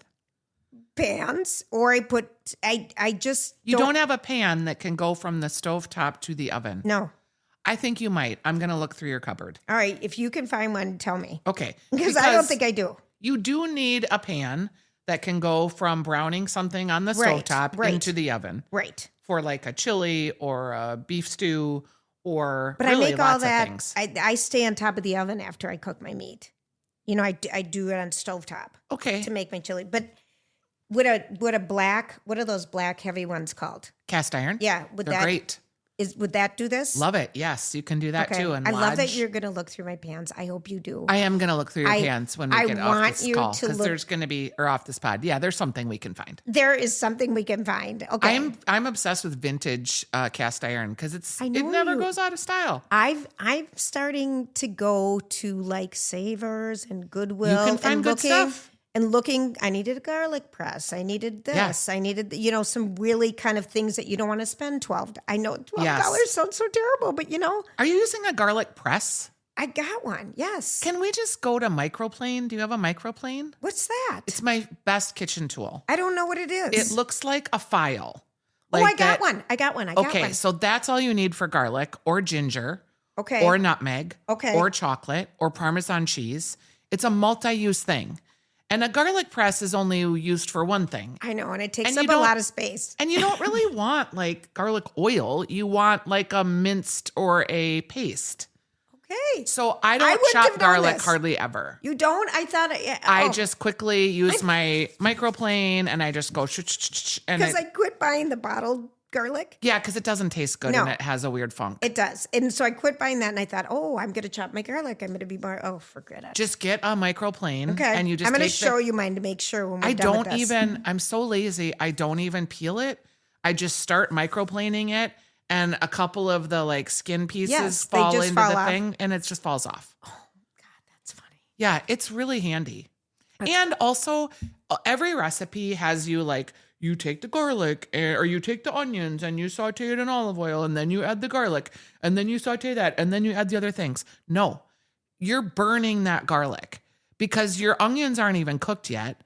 pans, or I just You don't have a pan that can go from the stovetop to the oven. No. I think you might. I'm going to look through your cupboard. All right. If you can find one, tell me. Okay. Because I don't think I do. You do need a pan that can go from browning something on the Right, stovetop right. into the oven Right. for like a chili or a beef stew or But really I make lots all that. of things. I stay on top of the oven after I cook my meat. I do it on stovetop Okay. to make my chili. But what are those black heavy ones called? Cast iron? Yeah. They're great. Would that do this? Love it. Yes, you can do that too. And I love that lodge. you're going to look through my pans. I hope you do. I am going to look through your pans when we I get want off this you call to because look- there's going to be, or off this pod. Yeah, there's something we can find. There is something we can find. Okay. I'm obsessed with vintage cast iron because it know never you- goes out of style. I'm starting to go to like Savers and Goodwill. You can find and good looking, stuff. And looking, I needed a garlic press. I needed this. Yeah. I needed, some really kind of things that you don't want to spend $12. I know $12 Yes. sounds so terrible, but Are you using a garlic press? I got one. Yes. Can we just go to microplane? Do you have a microplane? What's that? It's my best kitchen tool. I don't know what it is. It looks like a file. I got one. I got one. Okay, so that's all you need for garlic or ginger Okay. or nutmeg Okay. or chocolate or Parmesan cheese. It's a multi-use thing. And a garlic press is only used for one thing. I know, and it takes And up you a don't- lot of space. And you don't really want like garlic oil. You want like a minced or a paste. Okay. So I I don't wouldn't have chop known garlic this. hardly ever. You don't? I thought I just quickly use my microplane and I just go and because I quit buying the bottled garlic. yeah, because it doesn't taste good No. and it has a weird funk. It does. And so I quit buying that and I thought, I'm going to chop my garlic. I'm going to be more, forget it. Just get a microplane Okay. and you just I'm going to take show you mine to make sure when we're I done with don't this. I'm so lazy. I don't even peel it. I just start microplaning it and a couple of the like skin pieces Yes, they fall just into fall the off. thing and it just falls off. That's funny. Yeah, it's really handy. And also, every recipe has you like, you take the garlic or you take the onions and you saute it in olive oil and then you add the garlic and then you saute that and then you add the other things. No, you're burning that garlic because your onions aren't even cooked yet.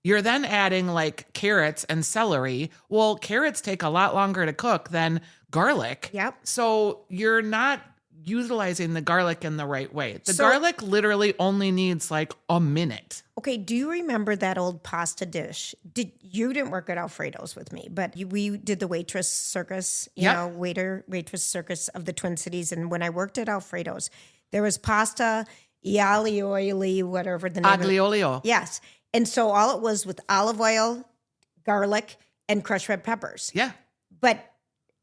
You're then adding like carrots and celery. Well, carrots take a lot longer to cook than garlic. Yep. So you're not utilizing the garlic in the right way. The So- garlic literally only needs like a minute. Okay, do you remember that old pasta dish? You didn't work at Alfredo's with me, but we did the waitress circus, Yep. waitress circus of the Twin Cities. And when I worked at Alfredo's, there was pasta, aioli, whatever the name Aglio olio. Yes. And so all it was with olive oil, garlic, and crushed red peppers. Yeah. But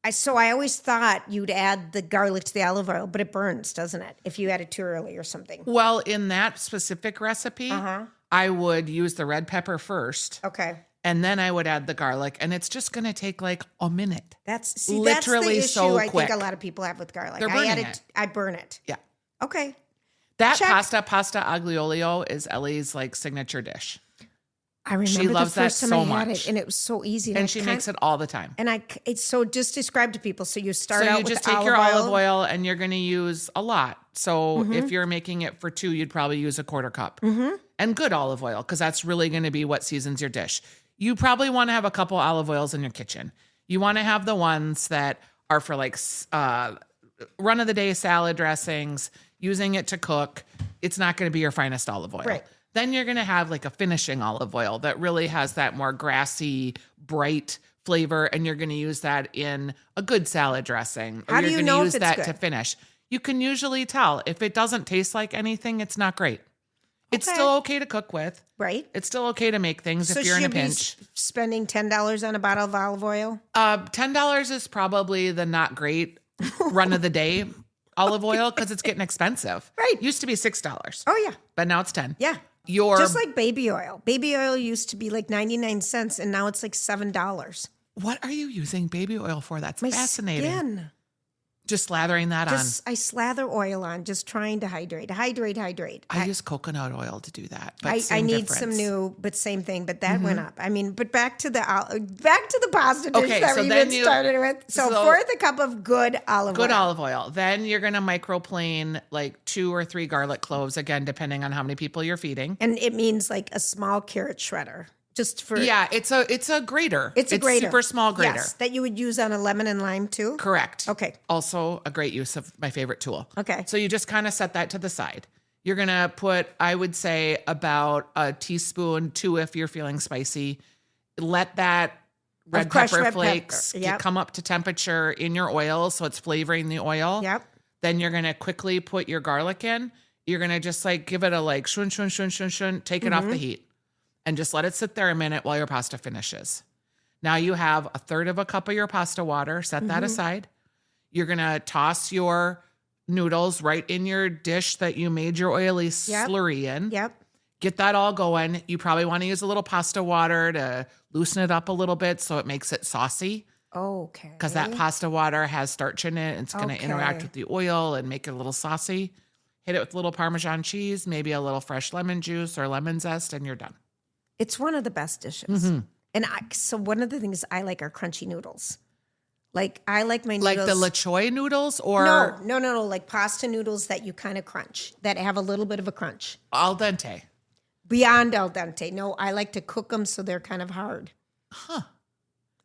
I always thought you'd add the garlic to the olive oil, but it burns, doesn't it? If you add it too early or something. Well, in that specific recipe, Uh-huh. I would use the red pepper first Okay. and then I would add the garlic and it's just going to take like a minute. That's Literally the issue so I quick. think a lot of people have with garlic. They're I burning add it. I burn it. Yeah. Okay. That Check. pasta aglio olio is Ellie's like signature dish. I remember loves the first that time so I had much. it, and it was so easy. And she makes it all the time. And it's so just described to people. So you start So out you with just take your olive olive oil and you're going to use a lot. So Mm-hmm. if you're making it for 2, you'd probably use a quarter cup. And good olive oil, because that's really going to be what seasons your dish. You probably want to have a couple olive oils in your kitchen. You want to have the ones that are for like run of the day salad dressings, using it to cook. It's not going to be your finest olive oil. Right. Then you're going to have like a finishing olive oil that really has that more grassy, bright flavor. And you're going to use that in a good salad dressing. Or How do you're you going know to if use it's that good? to finish. You can usually tell. If it doesn't taste like anything, it's not great. It's Okay. still okay to cook with. right? It's still okay to make things So if you're in a should we pinch. spending $10 on a bottle of olive oil? $10 is probably the not great run of the day olive oil because it's getting expensive. Right. Used to be $6, Oh yeah, but now it's 10. yeah. Your Just like baby oil. Baby oil used to be like 99 cents, and now it's like $7. What are you using baby oil for? That's My fascinating. skin. Just slathering that on. I slather oil on, just trying to hydrate. I use coconut oil to do that. But I same need difference. some new, but same thing. But that went up. I mean, but back to the pasta dish Okay, that so we then even started with. So fourth a cup of good olive oil. Good olive oil. Then you're going to microplane like 2 or 3 garlic cloves, again, depending on how many people you're feeding. And it means like a small carrot shredder. Just for it's a grater. It's a grater. Super small grater. Yes, that you would use on a lemon and lime too? Correct. Okay. Also a great use of my favorite tool. Okay. So you just kind of set that to the side. You're going to put, I would say, about a teaspoon, 2 if you're feeling spicy. Let that red pepper flakes come up to temperature in your oil, so it's flavoring the oil. Yep. Then you're going to quickly put your garlic in. You're going to just like give it a like shun, shun, shun, shun, shun, take it off the heat. And just let it sit there a minute while your pasta finishes. Now you have 1/3 of a cup of your pasta water. Set that aside. You're going to toss your noodles right in your dish that you made your oily slurry in. Yep. Get that all going. You probably want to use a little pasta water to loosen it up a little bit so it makes it saucy. Okay. Because that pasta water has starch in it. And it's going to interact with the oil and make it a little saucy. Hit it with a little Parmesan cheese, maybe a little fresh lemon juice or lemon zest, and you're done. It's one of the best dishes. And so one of the things I like are crunchy noodles. Like I like my noodles. Like the La Choy noodles or? No. Like pasta noodles that you kind of crunch, that have a little bit of a crunch. Al dente. Beyond al dente. No, I like to cook them so they're kind of hard. Huh.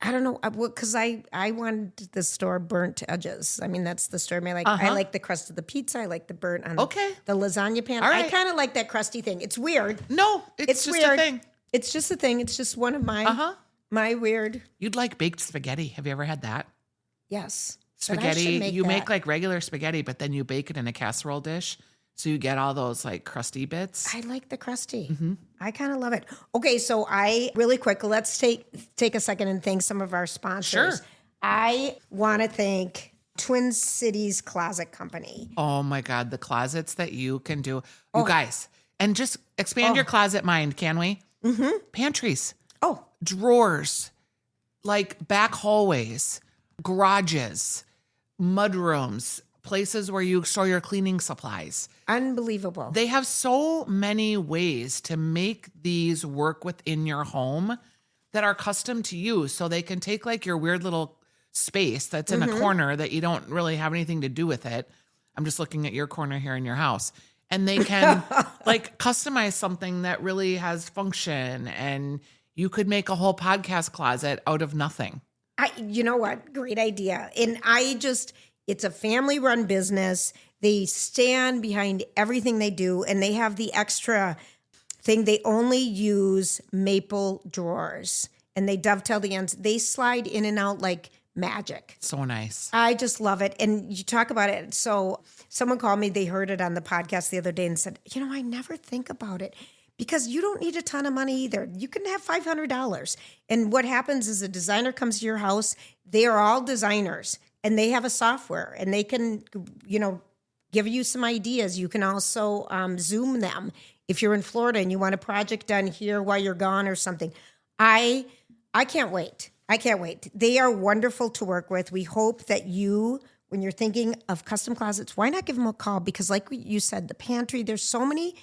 I don't know, because I wanted the store burnt edges. I mean, that's the story. I like the crust of the pizza. I like the burnt on the lasagna pan. All right. I kind of like that crusty thing. It's weird. No, it's just weird. a thing. It's just a thing. It's just one of my my weird. You'd like baked spaghetti. Have you ever had that? Yes. Spaghetti. Make like regular spaghetti, but then you bake it in a casserole dish. So you get all those like crusty bits. I like the crusty. I kind of love it. Okay, so really quick, let's take a second and thank some of our sponsors. Sure. I want to thank Twin Cities Closet Company. Oh my God, the closets that you can do. You guys, and just expand your closet mind, can we? Pantries. Drawers, like back hallways, garages, mudrooms, places where you store your cleaning supplies. Unbelievable. They have so many ways to make these work within your home that are custom to you. So they can take like your weird little space that's in a corner that you don't really have anything to do with it. I'm just looking at your corner here in your house. And they can like customize something that really has function. And you could make a whole podcast closet out of nothing. You know what? Great idea. And it's a family-run business. They stand behind everything they do, and they have the extra thing. They only use maple drawers, and they dovetail the ends. They slide in and out like magic. So nice. I just love it. And you talk about it. So someone called me. They heard it on the podcast the other day and said, I never think about it. Because you don't need a ton of money either. You can have $500. And what happens is a designer comes to your house. They are all designers. And they have a software, and they can, give you some ideas. You can also Zoom them if you're in Florida and you want a project done here while you're gone or something. I can't wait. I can't wait. They are wonderful to work with. We hope that when you're thinking of custom closets, why not give them a call? Because like you said, the pantry, there's so many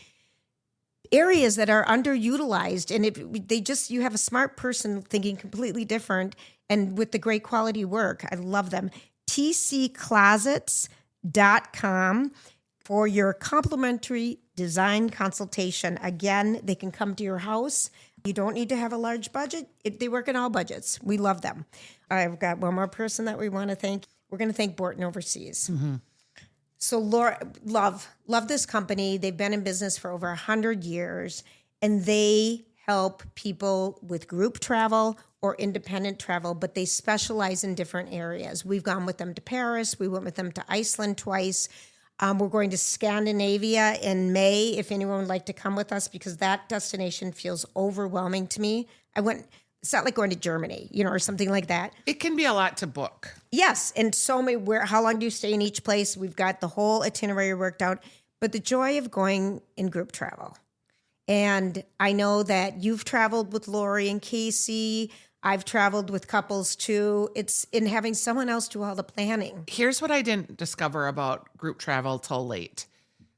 areas that are underutilized, and you have a smart person thinking completely different, and with the great quality work. I love them. tcclosets.com for your complimentary design consultation. Again, they can come to your house. You don't need to have a large budget. They work in all budgets. We love them. I've got one more person that we want to thank. We're going to thank Borton Overseas. So Laura, love this company. They've been in business for over 100 years, and they help people with group travel or independent travel, but they specialize in different areas. We've gone with them to Paris. We went with them to Iceland twice. We're going to Scandinavia in May if anyone would like to come with us, because that destination feels overwhelming to me. It's not like going to Germany, or something like that. It can be a lot to book. Yes, and how long do you stay in each place? We've got the whole itinerary worked out, but the joy of going in group travel. And I know that you've traveled with Lori and Casey. I've traveled with couples too. It's in having someone else do all the planning. Here's what I didn't discover about group travel till late.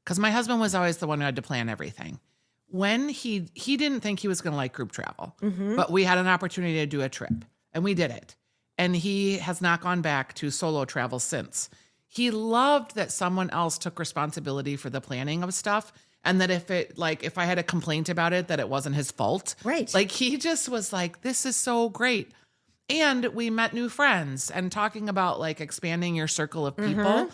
Because my husband was always the one who had to plan everything. When he didn't think he was going to like group travel, but we had an opportunity to do a trip and we did it. And he has not gone back to solo travel since. He loved that someone else took responsibility for the planning of stuff. And that if I had a complaint about it, that it wasn't his fault. Right. Like he just was like, this is so great. And we met new friends and talking about like expanding your circle of people.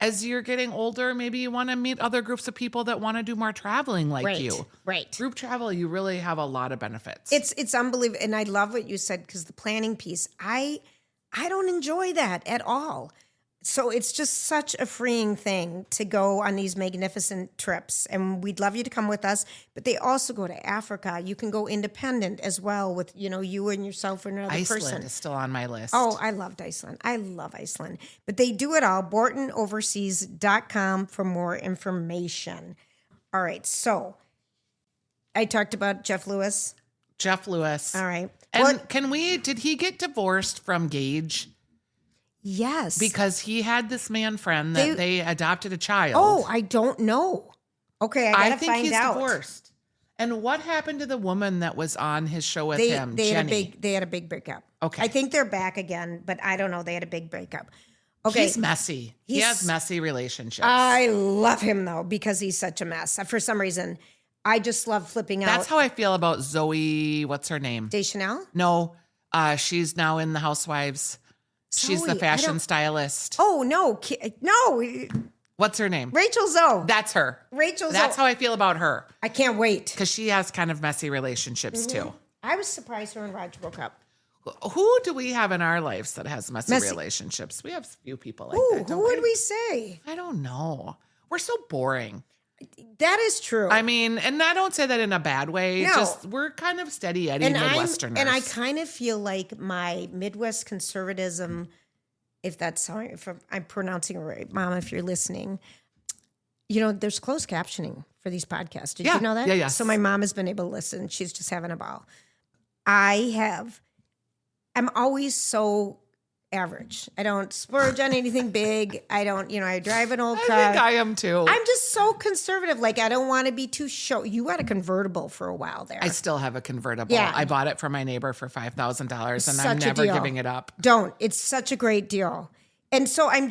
As you're getting older, maybe you want to meet other groups of people that want to do more traveling like you. Right. Group travel, you really have a lot of benefits. It's unbelievable. And I love what you said because the planning piece, I don't enjoy that at all. So it's just such a freeing thing to go on these magnificent trips. And we'd love you to come with us. But they also go to Africa. You can go independent as well with, you and yourself or another person. Iceland is still on my list. Oh, I loved Iceland. I love Iceland. But they do it all. BortonOverseas.com for more information. All right. So I talked about Jeff Lewis. Jeff Lewis. All right. And did he get divorced from Gage? Yes. Because he had this man friend that they adopted a child. Oh, I don't know. Okay, I gotta think find he's out. Divorced. And what happened to the woman that was on his show with him, Jenny? They had a big breakup. Okay. I think they're back again, but I don't know. They had a big breakup. Okay. He's messy. He has messy relationships. I love him though because he's such a mess. For some reason, I just love flipping out. That's how I feel about Zoe. What's her name? Deschanel? No, she's now in the Housewives. She's the Zoe, fashion stylist. Oh no, no. What's her name? Rachel Zoe. That's her. Rachel Zoe. That's how I feel about her. I can't wait. Because she has kind of messy relationships too. I was surprised her and Roger broke up. Who do we have in our lives that has messy relationships? We have a few people like that. Who would we say? I don't know. We're so boring. That is true. I mean, and I don't say that in a bad way. No. Just we're kind of steady Eddie Midwesterners. And I kind of feel like my Midwest conservatism, if I'm pronouncing it right, Mom, if you're listening, there's closed captioning for these podcasts. Did you know that? Yeah. So my mom has been able to listen. She's just having a ball. I'm always so average. I don't splurge on anything big. I don't, I drive an old car. I think I am too. I'm just so conservative. Like, I don't want to be too show. You had a convertible for a while there. I still have a convertible. Yeah. I bought it from my neighbor for $5,000 and Such I'm a never deal. giving it up. Don't. It's such a great deal. And so I'm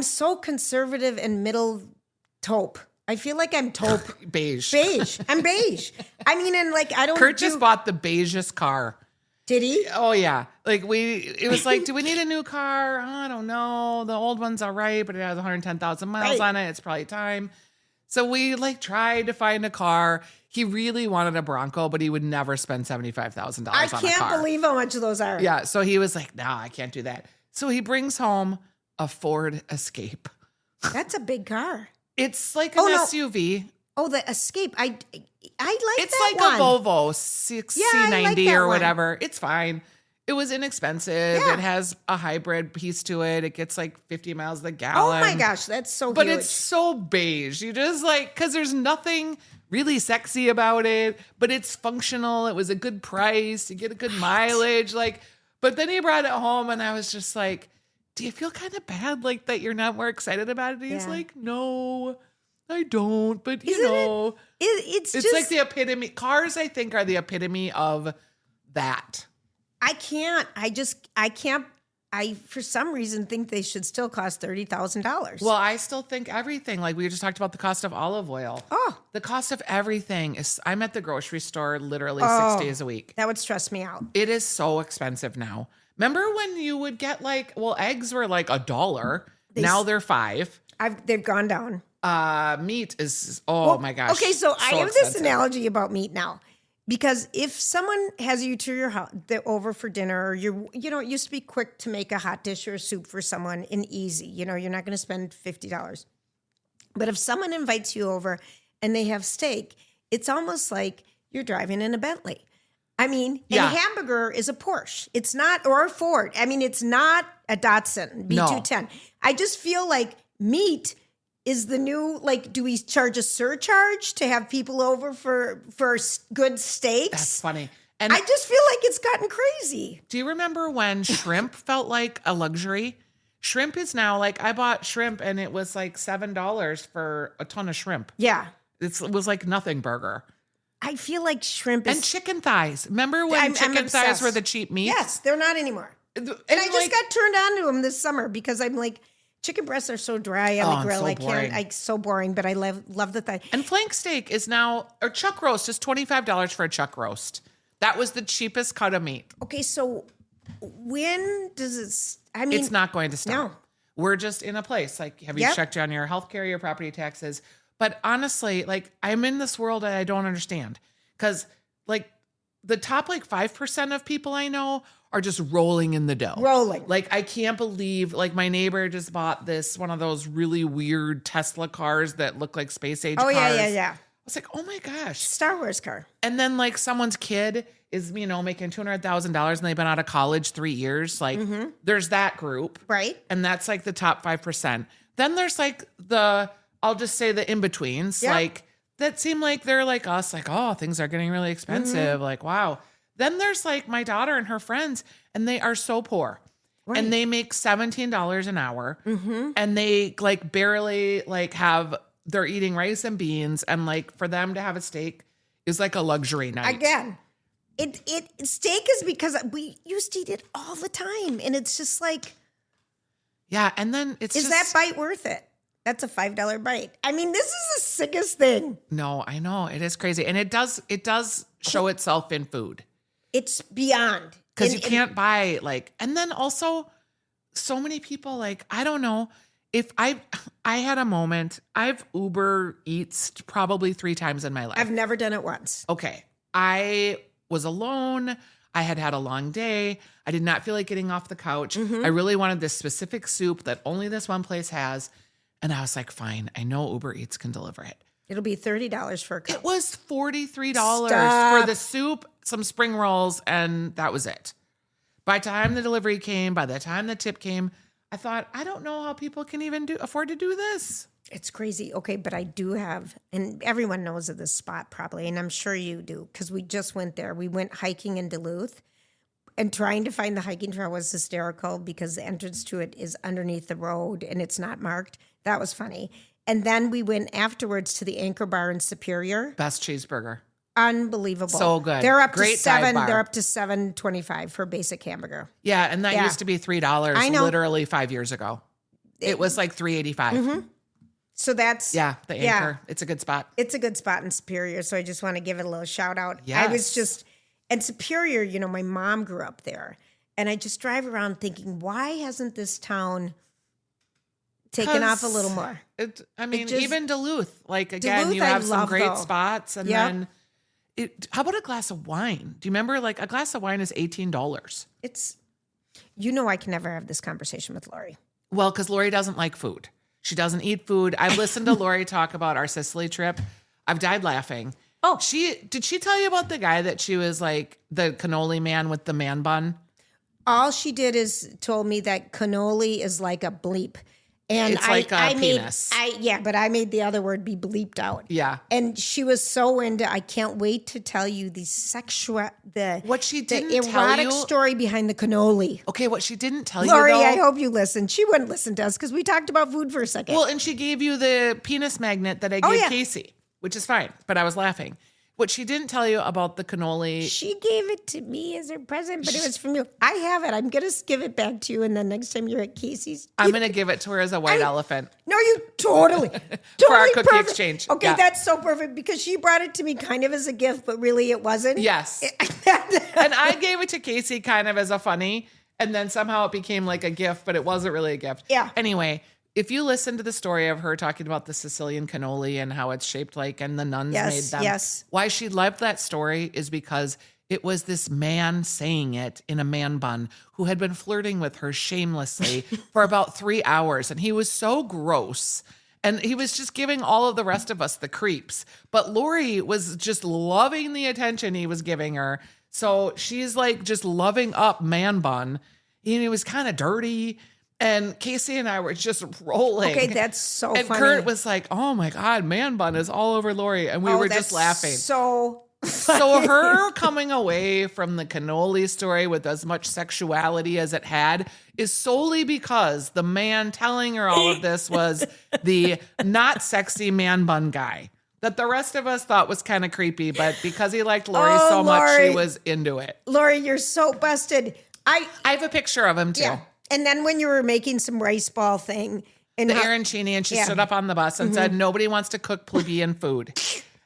so conservative and middle taupe. I feel like I'm taupe. Beige. I'm beige. I mean, and like, I don't Kurt just bought the beigest car. Did he? Oh yeah. Like it was like, do we need a new car? I don't know. The old one's all right, but it has 110,000 miles on it. It's probably time. So we tried to find a car. He really wanted a Bronco, but he would never spend $75,000 on a car. I can't believe how much those are. Yeah. So he was like, nah, I can't do that. So he brings home a Ford Escape. That's a big car. It's like an SUV. Oh, the Escape. I like it's that like one. a Volvo C90 or whatever. It's fine. It was inexpensive. Yeah. It has a hybrid piece to it. It gets like 50 miles a gallon. Oh my gosh, that's so But huge. it's so beige. You just because there's nothing really sexy about it, but it's functional. It was a good price. You get a good mileage. But then he brought it home and I was just like, do you feel kind of bad that you're not more excited about it? And he's like, no, I don't. But it's just like the epitome. Cars, I think, are the epitome of that. I can't. I for some reason think they should still cost $30,000. Well, I still think everything. We just talked about the cost of olive oil. Oh, the cost of everything is. I'm at the grocery store literally 6 days a week. That would stress me out. It is so expensive now. Remember when you would get eggs were $1. Now they're $5. They've gone down. Meat is my gosh. Okay, so I have expensive. this analogy about meat now. Because if someone has you to your house, they're over for dinner, or it used to be quick to make a hot dish or a soup for someone and easy. You're not going to spend $50. But if someone invites you over and they have steak, it's almost like you're driving in a Bentley. I mean, and a hamburger is a Porsche. It's not, or a Ford. I mean, it's not a Datsun B210. No. I just feel like meat is the new, do we charge a surcharge to have people over for good steaks? That's funny. And I just feel like it's gotten crazy. do you remember when shrimp felt like a luxury? Shrimp is now like, I bought shrimp and it was like $7 for a ton of shrimp. Yeah. It was like nothing burger. I feel like shrimp is... And chicken thighs. Remember when I'm chicken thighs obsessed. were the cheap meat? Yes, they're not anymore. And I just got turned on to them this summer because I'm like, chicken breasts are so dry on the grill. So I can't. boring. So boring, but I love the thigh. And flank steak is now, or chuck roast is $25 for a chuck roast. That was the cheapest cut of meat. Okay, so when does it? I mean, It's not going to stop. No. We're just in a place. Like, have you checked on your health care, your property taxes? But honestly, like, I'm in this world that I don't understand. Because, like, the top, like, 5% of people I know are just rolling in the dough. Rolling. Like, I can't believe, like, my neighbor just bought one of those really weird Tesla cars that look like space age cars. Yeah. I was like, oh my gosh. Star Wars car. And then, like, someone's kid is, making $200,000 and they've been out of college 3 years. Like, there's that group. Right. And that's like the top 5%. Then there's like I'll just say the in-betweens. Yep. Like, that seem like they're like us, like, oh, things are getting really expensive. Like, wow. Then there's like my daughter and her friends, and they are so poor. Right. And they make $17 an hour. And they like barely like they're eating rice and beans. And like for them to have a steak is like a luxury night. Again, steak is because we used to eat it all the time. And it's just like. Yeah. And then is that bite worth it? That's a $5 bite. I mean, this is the sickest thing. No, I know. It is crazy. And it does show itself in food. It's beyond. Because you can't buy like, and then also so many people like, I don't know if I had a moment, I've Uber Eats probably 3 times in my life. I've never done it once. Okay. I was alone. I had a long day. I did not feel like getting off the couch. I really wanted this specific soup that only this one place has. And I was like, fine, I know Uber Eats can deliver it. It'll be $30 for a cup. It was $43 Stop. for the soup, some spring rolls, and that was it. By the time the delivery came, by the time the tip came, I thought, I don't know how people can even afford to do this. It's crazy. Okay, but I do have, and everyone knows of this spot probably, and I'm sure you do, because we just went there. We went hiking in Duluth, and trying to find the hiking trail was hysterical because the entrance to it is underneath the road, and it's not marked. That was funny. And then we went afterwards to the Anchor Bar in Superior. Best cheeseburger. Unbelievable. So good. They're up Great to $7. dive bar. They're up to $7.25 for a basic hamburger. Yeah, and that used to be $3 I know. literally 5 years ago. It was like $3.85. So that's the Anchor. It's a good spot. It's a good spot in Superior. So I just want to give it a little shout out. Yes. I was just and Superior, my mom grew up there. And I just drive around thinking, why hasn't this town taken off a little more? Even Duluth. Like, again, Duluth, you have some great spots. And then, how about a glass of wine? Do you remember, like, a glass of wine is $18? It's, I can never have this conversation with Lori. Well, because Lori doesn't like food. She doesn't eat food. I've listened to Lori talk about our Sicily trip. I've died laughing. Oh. Did she tell you about the guy that she was like, the cannoli man with the man bun? All she did is told me that cannoli is like a bleep. And it's like a penis. But I made the other word be bleeped out. Yeah. And she was so into, I can't wait to tell you the erotic story behind the cannoli. Okay, what she didn't tell Lori, you, though. I hope you listened. She wouldn't listen to us because we talked about food for a second. Well, and she gave you the penis magnet that I gave Casey, which is fine, but I was laughing. What she didn't tell you about the cannoli. She gave it to me as her present, but it was from you. I have it. I'm going to give it back to you. And then next time you're at Casey's. I'm going to give it to her as a white elephant. No, you totally. For our cookie perfect. exchange. Okay, that's so perfect because she brought it to me kind of as a gift, but really it wasn't. Yes. And I gave it to Casey kind of as a funny, and then somehow it became like a gift, but it wasn't really a gift. Yeah. Anyway, if you listen to the story of her talking about the Sicilian cannoli and how it's shaped like, and the nuns made them. Yes. Why she loved that story is because it was this man saying it in a man bun who had been flirting with her shamelessly for about 3 hours. And he was so gross. And he was just giving all of the rest of us the creeps. But Lori was just loving the attention he was giving her. So she's like just loving up man bun. And he was kind of dirty. And Casey and I were just rolling. Okay, that's so and funny. Kurt was like, oh my God, man bun is all over Lori. And we were just laughing. So So her coming away from the cannoli story with as much sexuality as it had is solely because the man telling her all of this was the not sexy man bun guy that the rest of us thought was kind of creepy, but because he liked Lori so much, she was into it. Lori, you're so busted. I have a picture of him too. Yeah. And then when you were making some rice ball thing, and the arancini, and she stood up on the bus and said, nobody wants to cook plebeian food.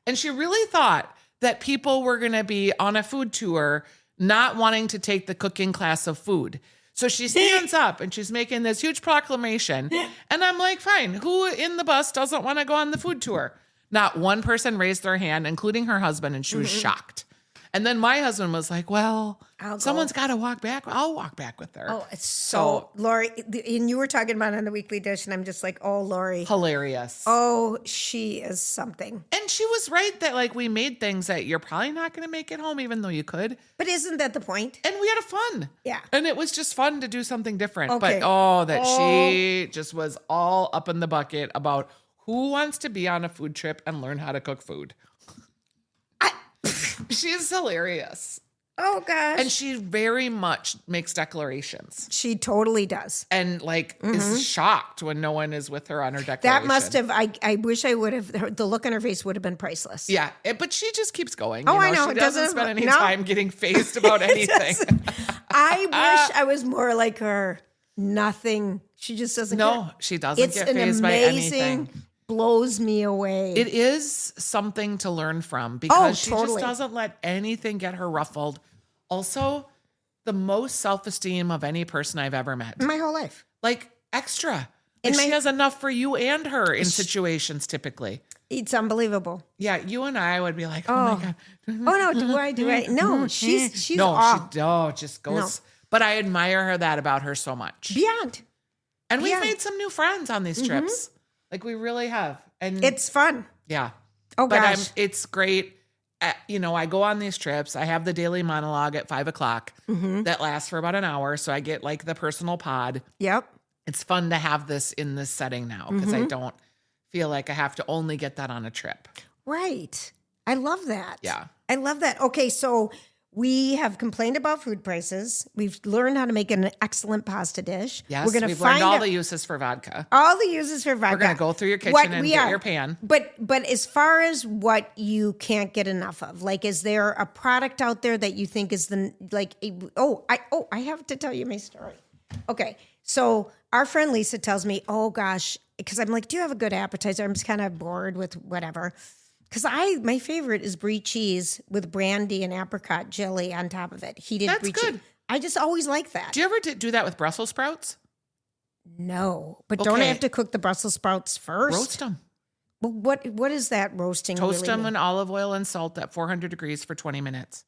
And she really thought that people were going to be on a food tour not wanting to take the cooking class of food. So she stands up and she's making this huge proclamation. And I'm like, fine, who in the bus doesn't want to go on the food tour? Not one person raised their hand, including her husband, and she was shocked. And then my husband was like, well, someone's got to walk back. I'll walk back with her. Oh, it's so Lori, and you were talking about it on the Weekly Dish, and I'm just like, oh, Lori. Hilarious. Oh, she is something. And she was right that like we made things that you're probably not going to make it home, even though you could. But isn't that the point? And we had fun. Yeah. And it was just fun to do something different. Okay. But she just was all up in the bucket about who wants to be on a food trip and learn how to cook food. She is hilarious. Oh, gosh. And she very much makes declarations. She totally does. And like is shocked when no one is with her on her declaration. That must have, I wish I would have, the look on her face would have been priceless. Yeah. But she just keeps going. Oh, I know. She It doesn't spend any time getting phased about anything. I wish I was more like her. Nothing. She just doesn't care. No, she doesn't get phased by anything. Blows me away. It is something to learn from because she totally. just doesn't let anything get her ruffled. Also, the most self-esteem of any person I've ever met. My whole life. Like extra. And she has enough for you and her in situations typically. It's unbelievable. Yeah, you and I would be like, oh my God. Oh, no, do I? No, she's no, off. Just goes. No. But I admire her that about her so much. Beyond. And we've made some new friends on these trips. Like we really have. And it's fun. Yeah. Oh, gosh. But it's great. I go on these trips. I have the daily monologue at 5:00 that lasts for about an hour. So I get like the personal pod. Yep. It's fun to have this in this setting now because I don't feel like I have to only get that on a trip. Right. I love that. Yeah. I love that. Okay, so we have complained about food prices. We've learned how to make an excellent pasta dish. Yes, we've learned all the uses for vodka. All the uses for vodka. We're going to go through your kitchen and get your pan. But as far as what you can't get enough of, like, is there a product out there that you think is I have to tell you my story. Okay, so our friend Lisa tells me, oh gosh, because I'm like, do you have a good appetizer? I'm just kind of bored with whatever. Because my favorite is brie cheese with brandy and apricot jelly on top of it. That's brie good. cheese. I just always like that. Do you ever do that with Brussels sprouts? No, but don't I have to cook the Brussels sprouts first? Roast them. Well, what is that roasting? Toast really them mean? in olive oil and salt at 400 degrees for 20 minutes.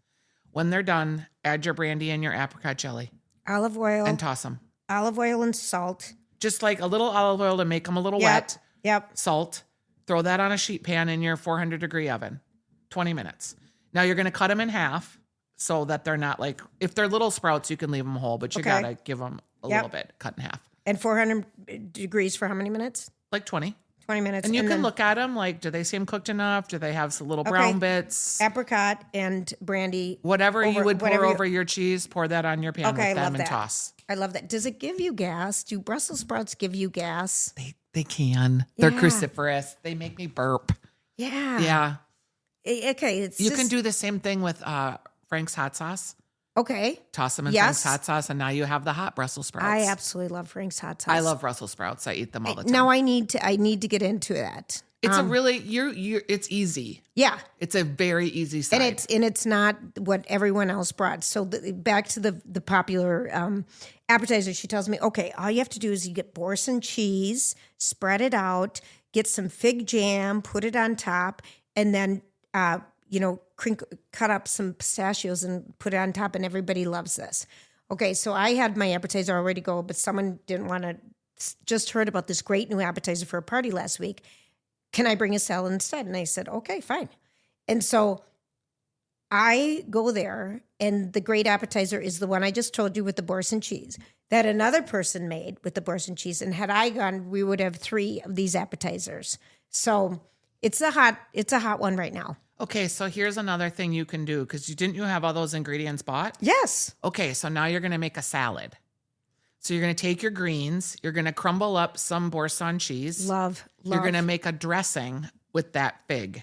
When they're done, add your brandy and your apricot jelly. Olive oil. And toss them. Olive oil and salt. Just like a little olive oil to make them a little wet. Yep. Salt. Throw that on a sheet pan in your 400 degree oven. 20 minutes. Now you're going to cut them in half so that they're not like, if they're little sprouts, you can leave them whole, but you got to give them a little bit, cut in half. And 400 degrees for how many minutes? Like 20. 20 minutes. And you can look at them like, do they seem cooked enough? Do they have some little brown bits? Apricot and brandy. Whatever you would pour over your cheese, pour that on your pan with them and toss. I love that. Does it give you gas? Do Brussels sprouts give you gas? They can. They're cruciferous. They make me burp. Yeah. Yeah. Okay. You can do the same thing with Frank's hot sauce. Okay. Toss them in Frank's hot sauce, and now you have the hot Brussels sprouts. I absolutely love Frank's hot sauce. I love Brussels sprouts. I eat them all the time. Now I need to get into that. It's a really it's easy. Yeah. It's a very easy side. And it's not what everyone else brought. So back to the popular appetizer, she tells me, okay, all you have to do is you get Boursin cheese, spread it out, get some fig jam, put it on top, and then cut up some pistachios and put it on top, and everybody loves this. Okay, so I had my appetizer already go, but someone didn't want to, just heard about this great new appetizer for a party last week. Can I bring a salad instead? And I said, okay, fine. And so I go there, and the great appetizer is the one I just told you with the Boursin cheese that another person made with the Boursin cheese. And had I gone, we would have 3 of these appetizers. So it's a hot one right now. Okay, so here's another thing you can do because didn't you have all those ingredients bought? Yes. Okay, so now you're going to make a salad. So you're going to take your greens, you're going to crumble up some boursin cheese. Love. You're going to make a dressing with that fig.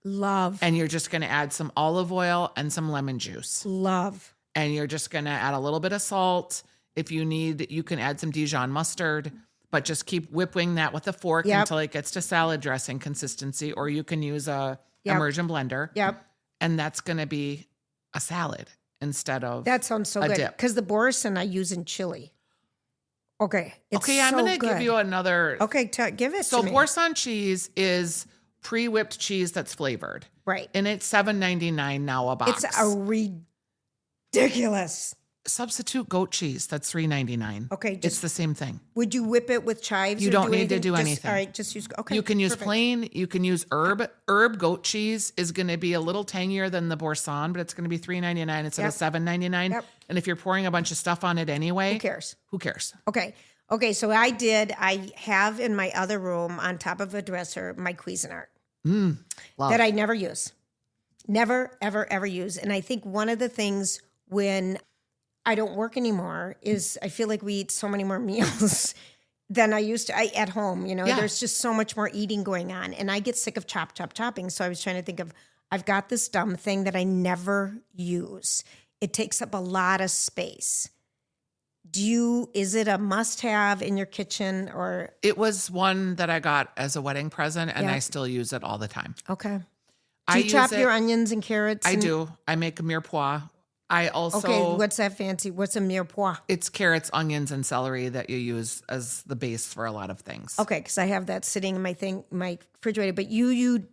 Love. And you're just going to add some olive oil and some lemon juice. Love. And you're just going to add a little bit of salt. If you need, you can add some Dijon mustard, but just keep whipping that with a fork until it gets to salad dressing consistency, or you can use a immersion blender. Yep. And that's going to be a salad instead of That sounds so a good. dip. Because the boursin I use in chili. Okay. It's Okay, I'm so going to good. give you another. Okay, give it So to me. boursin cheese is pre-whipped cheese that's flavored. Right. And it's $7.99 now a box. It's a ridiculous. Substitute goat cheese. That's $3.99. Okay, It's the same thing. Would you whip it with chives? You or don't need to do Just- anything. All right, just use. Okay, You can use perfect. plain. You can use herb. Herb goat cheese is going to be a little tangier than the boursin, but it's going to be $3.99 instead of $7.99. Yep. And if you're pouring a bunch of stuff on it anyway, Who cares? Who cares? Okay. So I have in my other room on top of a dresser my Cuisinart Love. that I never use, never ever ever use. And I think one of the things when I don't work anymore is I feel like we eat so many more meals than I used to at home. You know, Yeah. there's just so much more eating going on, and I get sick of chopping. So I was trying to think of, I've got this dumb thing that I never use. It takes up a lot of space. Is it a must have in your kitchen or? It was one that I got as a wedding present, and Yeah. I still use it all the time. Okay. I Do you chop use your it- onions and carrots? I and- do. I make a mirepoix. I also Okay, what's that fancy? What's a mirepoix? it's carrots, onions, and celery that you use as the base for a lot of things. Okay, because I have that sitting in my refrigerator. But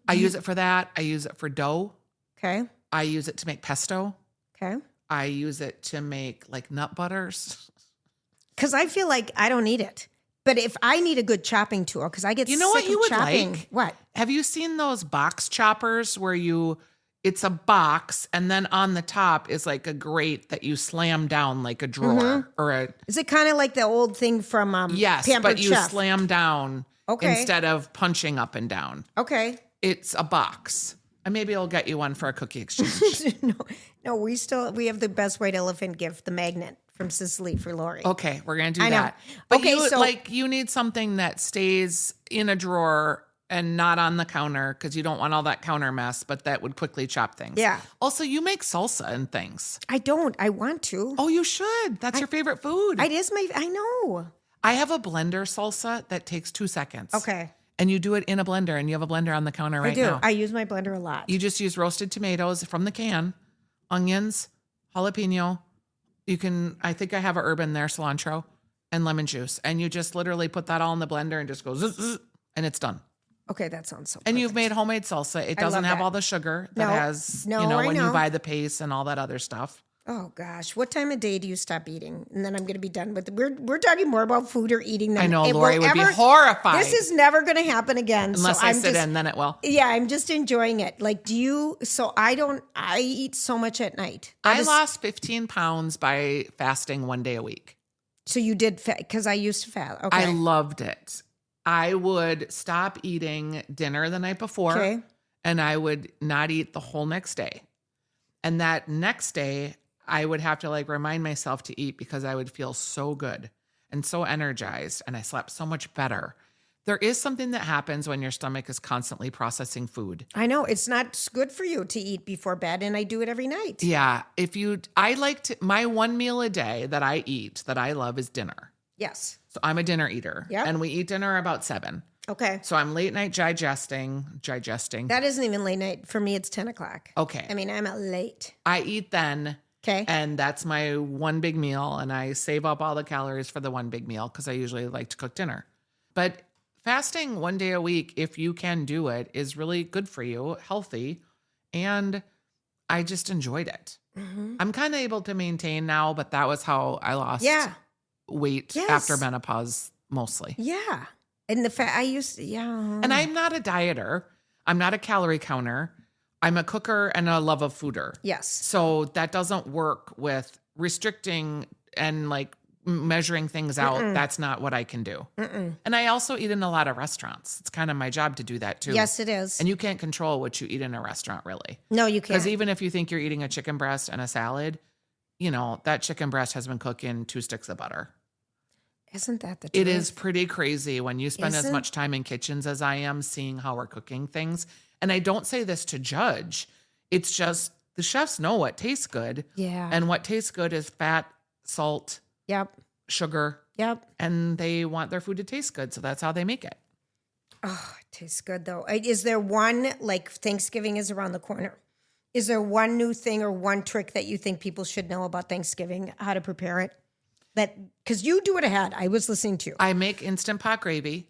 I use it for that. I use it for dough. Okay. I use it to make pesto. Okay. I use it to make like nut butters. Because I feel like I don't need it. But if I need a good chopping tool, because I get You know sick what you of would chopping. like? What? Have you seen those box choppers where it's a box and then on the top is like a grate that you slam down like a drawer or a Is it kind of like the old thing from yes, Pampered but you Chef? slam down Okay. instead of punching up and down. Okay. It's a box. And maybe I'll get you one for a cookie exchange. No, we have the best white elephant gift, the magnet from Sicily for Lori. Okay, we're gonna do I know. that. But Okay, you need something that stays in a drawer and not on the counter because you don't want all that counter mess, but that would quickly chop things. Yeah. Also, you make salsa and things. I don't. I want to. Oh, you should. That's your favorite food. I know. I have a blender salsa that takes 2 seconds. Okay. And you do it in a blender, and you have a blender on the counter right I do. now. I use my blender a lot. You just use roasted tomatoes from the can, onions, jalapeno. I think I have a herb in there, cilantro, and lemon juice. And you just literally put that all in the blender and just go zzz, zzz, and it's done. Okay, that sounds so And perfect. you've made homemade salsa. It I doesn't love have that. all the sugar that No. has, No, I when know. you buy the paste and all that other stuff. Oh gosh, what time of day do you stop eating? And then I'm going to be done with it. We're talking more about food or eating than I know it Lori will would be ever- horrified. This is never going to happen again. unless so I I'm sit just, in, then it will. Yeah, I'm just enjoying it. Like, I eat so much at night. I lost 15 pounds by fasting 1 day a week. So you did, because I used to fast. Okay. I loved it. I would stop eating dinner the night before Okay. and I would not eat the whole next day. And that next day, I would have to remind myself to eat because I would feel so good and so energized and I slept so much better. There is something that happens when your stomach is constantly processing food. I know it's not good for you to eat before bed, and I do it every night. Yeah. My one meal a day that I eat that I love is dinner. Yes. So I'm a dinner eater. Yep. And we eat dinner about 7. Okay. So I'm late night digesting. That isn't even late night. For me, it's 10 o'clock. Okay. I mean, I'm a late. I eat then. Okay. And that's my one big meal. And I save up all the calories for the one big meal because I usually like to cook dinner. But fasting 1 day a week, if you can do it, is really good for you, healthy. And I just enjoyed it. Mm-hmm. I'm kind of able to maintain now, but that was how I lost weight Yes. after menopause mostly. Yeah. And yeah. And I'm not a dieter. I'm not a calorie counter. I'm a cooker and a love of fooder. Yes. So that doesn't work with restricting and measuring things out. That's not what I can do. And I also eat in a lot of restaurants. It's kind of my job to do that too. Yes, it is. And you can't control what you eat in a restaurant, really. No, you can't. Because even if you think you're eating a chicken breast and a salad, that chicken breast has been cooked in 2 sticks of butter. Isn't that the truth? It is pretty crazy when you spend as much time in kitchens as I am seeing how we're cooking things. And I don't say this to judge. It's just the chefs know what tastes good. Yeah. And what tastes good is fat, salt, sugar. Yep. And they want their food to taste good. So that's how they make it. Oh, it tastes good though. Is there one, like Thanksgiving is around the corner. Is there one new thing or one trick that you think people should know about Thanksgiving, how to prepare it? Because you do it ahead. I was listening to you. I make Instant Pot gravy.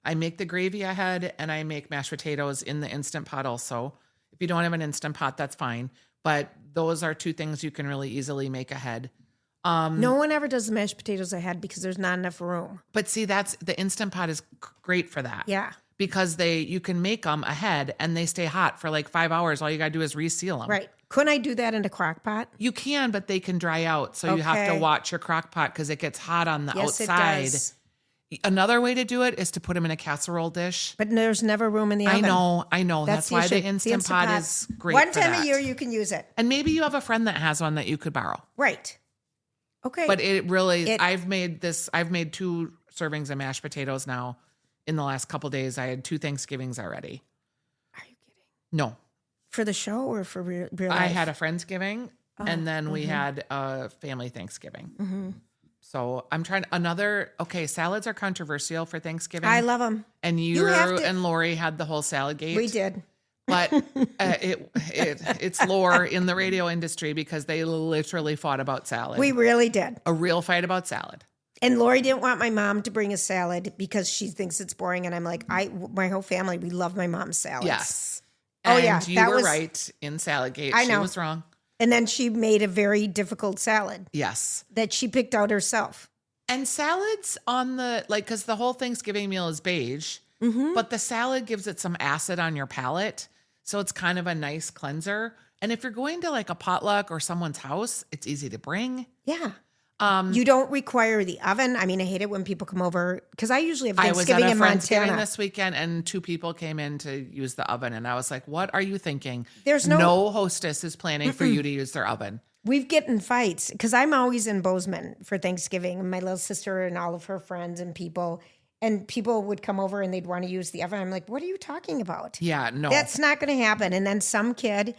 I make the gravy ahead, and I make mashed potatoes in the Instant Pot also. If you don't have an Instant Pot, that's fine. But those are 2 things you can really easily make ahead. No one ever does the mashed potatoes ahead because there's not enough room. But see, the Instant Pot is great for that. Yeah. Because you can make them ahead, and they stay hot for like 5 hours. All you got to do is reseal them. Right. Couldn't I do that in a crock pot? You can, but they can dry out. So you have to watch your crock pot because it gets hot on the outside. It does. Another way to do it is to put them in a casserole dish. But there's never room in the oven. I know. That's why the Instant Pot is great. One time a year you can use it. And maybe you have a friend that has one that you could borrow. Right. Okay. But I've made 2 servings of mashed potatoes now in the last couple days. I had 2 Thanksgivings already. Are you kidding? No. For the show or for real life? I had a Friendsgiving and then we had a family Thanksgiving. Mm-hmm. So I'm trying salads are controversial for Thanksgiving. I love them. And you and Lori had the whole salad gate. We did. But it's lore in the radio industry because they literally fought about salad. We really did. A real fight about salad. And Lori didn't want my mom to bring a salad because she thinks it's boring. And I'm like, my whole family, we love my mom's salads. Yes. And you were right in Saladgate. I know. She was wrong. And then she made a very difficult salad. Yes. That she picked out herself. And salads because the whole Thanksgiving meal is beige, but the salad gives it some acid on your palate. So it's kind of a nice cleanser. And if you're going to like a potluck or someone's house, it's easy to bring. Yeah. You don't require the oven. I mean, I hate it when people come over because I usually have Thanksgiving in Montana. This weekend, and 2 people came in to use the oven, and I was like, "What are you thinking?" There's no hostess is planning for you to use their oven. We've gotten fights because I'm always in Bozeman for Thanksgiving, and my little sister and all of her friends and people would come over and they'd want to use the oven. I'm like, "What are you talking about?" Yeah, no, that's not going to happen. And then some kid.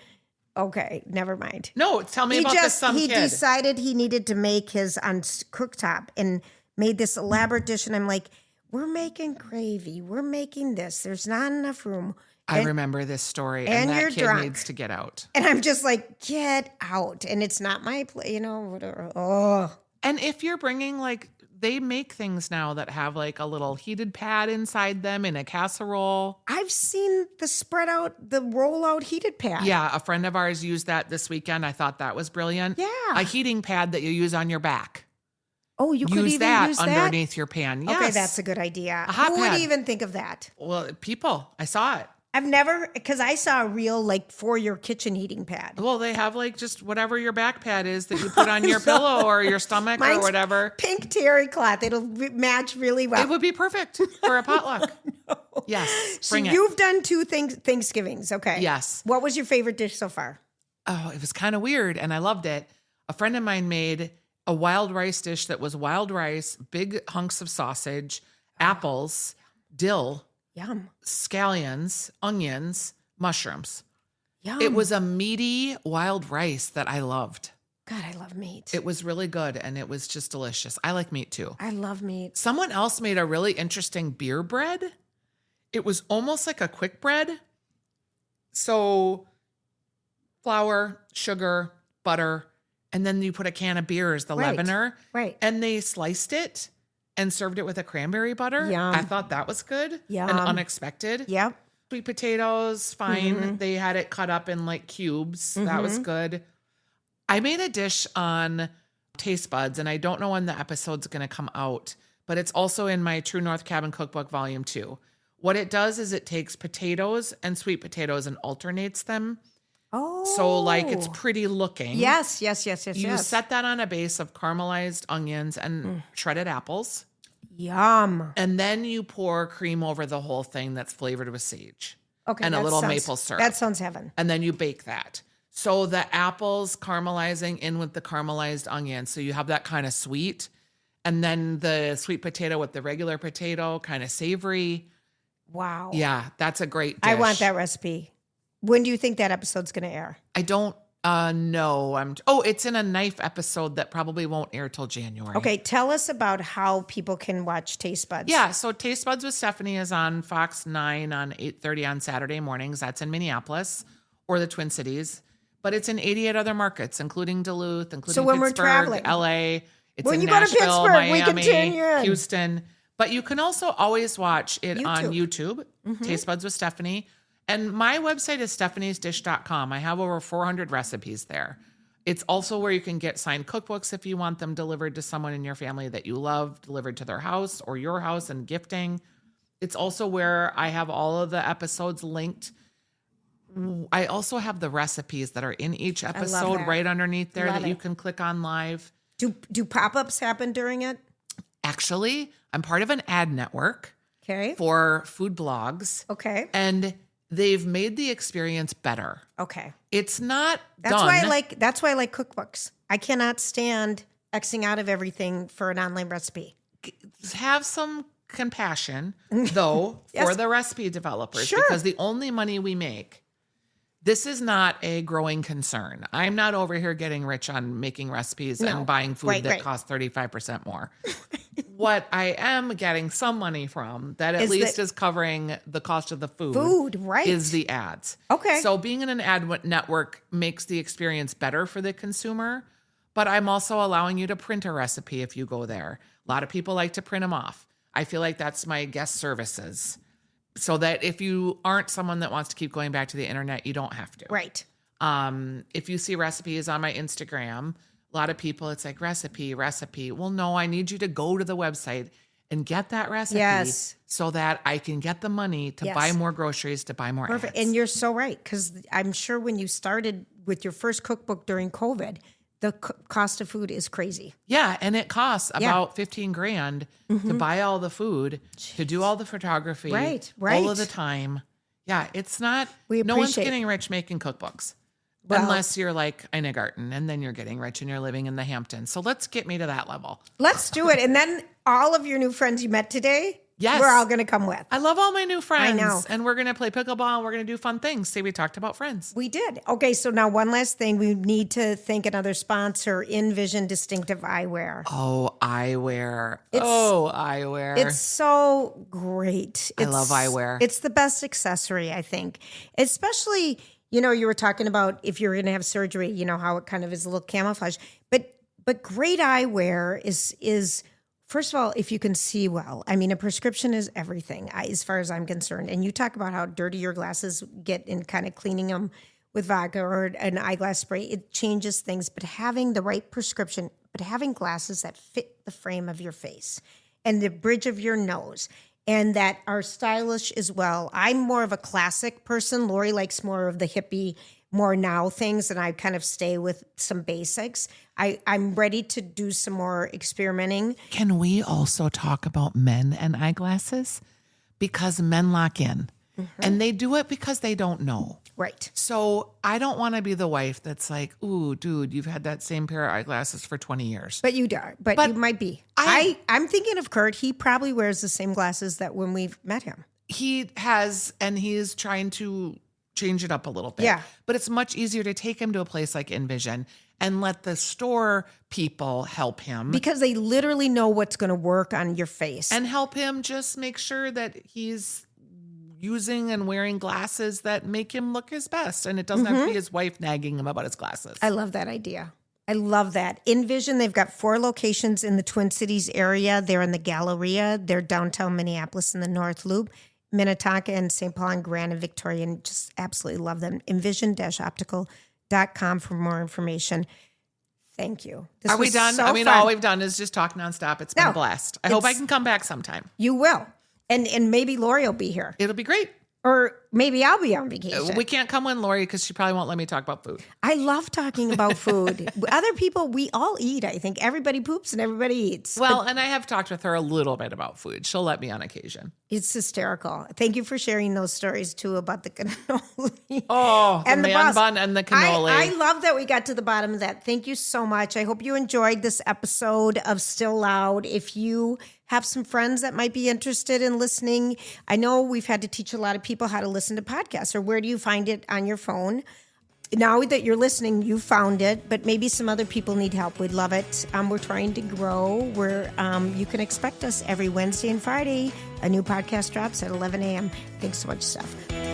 Okay, never mind. No, tell me about this kid. He decided he needed to make his on cooktop and made this elaborate dish. And I'm like, we're making gravy. We're making this. There's not enough room. I remember this story. And that kid needs to get out. And I'm just like, get out. And it's not my place, whatever. Oh. And if you're bringing they make things now that have like a little heated pad inside them in a casserole. I've seen the roll out heated pad. Yeah, a friend of ours used that this weekend. I thought that was brilliant. Yeah. A heating pad that you use on your back. Oh, you could use that underneath your pan. Yes. Okay, that's a good idea. A hot Who pad. would even think of that? Well, people. I saw it. I've never, because I saw a real for your kitchen heating pad. Well, they have just whatever your back pad is that you put on your pillow or your stomach or whatever. Pink terry cloth. It'll match really well. It would be perfect for a potluck. No. Yes. Bring it. You've done 2 Thanksgivings. Okay. Yes. What was your favorite dish so far? Oh, it was kind of weird and I loved it. A friend of mine made a wild rice dish that was wild rice, big hunks of sausage, apples, dill. Yum. Scallions, onions, mushrooms. Yum. It was a meaty wild rice that I loved. God, I love meat. It was really good and it was just delicious. I like meat too. I love meat. Someone else made a really interesting beer bread. It was almost like a quick bread. So flour, sugar, butter, and then you put a can of beer as the leavener. Right. And they sliced it and served it with a cranberry butter. Yum. I thought that was good Yum. and unexpected. Yep. Sweet potatoes, fine. Mm-hmm. They had it cut up in cubes. That was good. I made a dish on taste buds, and I don't know when the episode's going to come out, but it's also in my True North Cabin Cookbook Volume 2. What it does is it takes potatoes and sweet potatoes and alternates them So like it's pretty looking. Yes. You set that on a base of caramelized onions and shredded apples. Yum. And then you pour cream over the whole thing that's flavored with sage. Okay. And a little maple syrup. That sounds heaven. And then you bake that. So the apples caramelizing in with the caramelized onion. So you have that kind of sweet. And then the sweet potato with the regular potato, kind of savory. Wow. Yeah, that's a great dish. I want that recipe. When do you think that episode's going to air? I don't know. It's in a knife episode that probably won't air till January. Okay, tell us about how people can watch Taste Buds. Yeah, so Taste Buds with Stephanie is on Fox 9 on 8:30 on Saturday mornings. That's in Minneapolis or the Twin Cities. But it's in 88 other markets, including Duluth, including when Pittsburgh, we're traveling. LA. It's When in you go to Nashville, Pittsburgh, Miami, we can tune you in. Houston. But you can also always watch it on YouTube, Taste Buds with Stephanie. And my website is stephaniesdish.com. I have over 400 recipes there. It's also where you can get signed cookbooks if you want them delivered to someone in your family that you love, delivered to their house or your house and gifting. It's also where I have all of the episodes linked. I also have the recipes that are in each episode right underneath there that you can click on live. Do pop-ups happen during it? Actually, I'm part of an ad network for food blogs. Okay. And they've made the experience better. Okay. It's not That's done. That's why I like cookbooks. I cannot stand Xing out of everything for an online recipe. Have some compassion, though, for the recipe developers. Sure. Because the only money we make, this is not a growing concern. I'm not over here getting rich on making recipes and buying food that costs 35% more. What I am getting some money from that at least is covering the cost of the food, is the ads. Okay. So being in an ad network makes the experience better for the consumer, but I'm also allowing you to print a recipe if you go there. A lot of people like to print them off. I feel like that's my guest services. So that if you aren't someone that wants to keep going back to the internet, you don't have to. Right. If you see recipes on my Instagram, a lot of people, it's like recipe. Well, no, I need you to go to the website and get that recipe so that I can get the money to buy more groceries, to buy more ads. And you're so right, because I'm sure when you started with your first cookbook during COVID, the cost of food is crazy. Yeah, and it costs about $15,000 to buy all the food, to do all the photography, all of the time. Yeah, it's not. No one's getting rich making cookbooks. Unless you're like Ina Garten, and then you're getting rich and you're living in the Hamptons. So let's get me to that level. Let's do it. And then all of your new friends you met today, we're all going to come with. I love all my new friends. I know. And we're going to play pickleball and we're going to do fun things. See, we talked about friends. We did. Okay, so now one last thing. We need to thank another sponsor, Envision Distinctive Eyewear. Oh, eyewear. Eyewear. It's so great. I love eyewear. It's the best accessory, I think. Especially, you were talking about if you're going to have surgery, how it kind of is a little camouflage. But great eyewear is first of all, if you can see well. I mean, a prescription is everything, as far as I'm concerned. And you talk about how dirty your glasses get in kind of cleaning them with vodka or an eyeglass spray. It changes things. But having the right prescription, but having glasses that fit the frame of your face and the bridge of your nose and that are stylish as well. I'm more of a classic person. Lori likes more of the hippie, more now things, and I kind of stay with some basics. I'm ready to do some more experimenting. Can we also talk about men and eyeglasses? Because men lock in. And they do it because they don't know. Right. So I don't want to be the wife that's like, ooh, dude, you've had that same pair of eyeglasses for 20 years. But you are. But you might be. I'm thinking of Kurt. He probably wears the same glasses that when we've met him. He has, and he's trying to change it up a little bit. Yeah. But it's much easier to take him to a place like Envision and let the store people help him. Because they literally know what's going to work on your face. And help him just make sure that he's using and wearing glasses that make him look his best. And it doesn't have to be his wife nagging him about his glasses. I love that idea. I love that. Envision, they've got 4 locations in the Twin Cities area. They're in the Galleria. They're downtown Minneapolis in the North Loop, Minnetonka and St. Paul and Grand and Victoria. And just absolutely love them. Envision-optical.com for more information. Thank you. Are we done? So fun. All we've done is just talk nonstop. It's been a blast. I hope I can come back sometime. You will. And maybe Lori will be here. It'll be great. Or Maybe I'll be on vacation. We can't come when Lori, because she probably won't let me talk about food. I love talking about food. Other people, we all eat, I think. Everybody poops and everybody eats. Well, and I have talked with her a little bit about food. She'll let me on occasion. It's hysterical. Thank you for sharing those stories, too, about the cannoli. Oh, the man bun and the cannoli. I love that we got to the bottom of that. Thank you so much. I hope you enjoyed this episode of Still Loud. If you have some friends that might be interested in listening, I know we've had to teach a lot of people how to listen to podcasts, or where do you find it on your phone? Now that you're listening, you found it, but maybe some other people need help. We'd love it. We're trying to grow. You can expect us every Wednesday and Friday. A new podcast drops at 11 a.m. Thanks so much, Steph.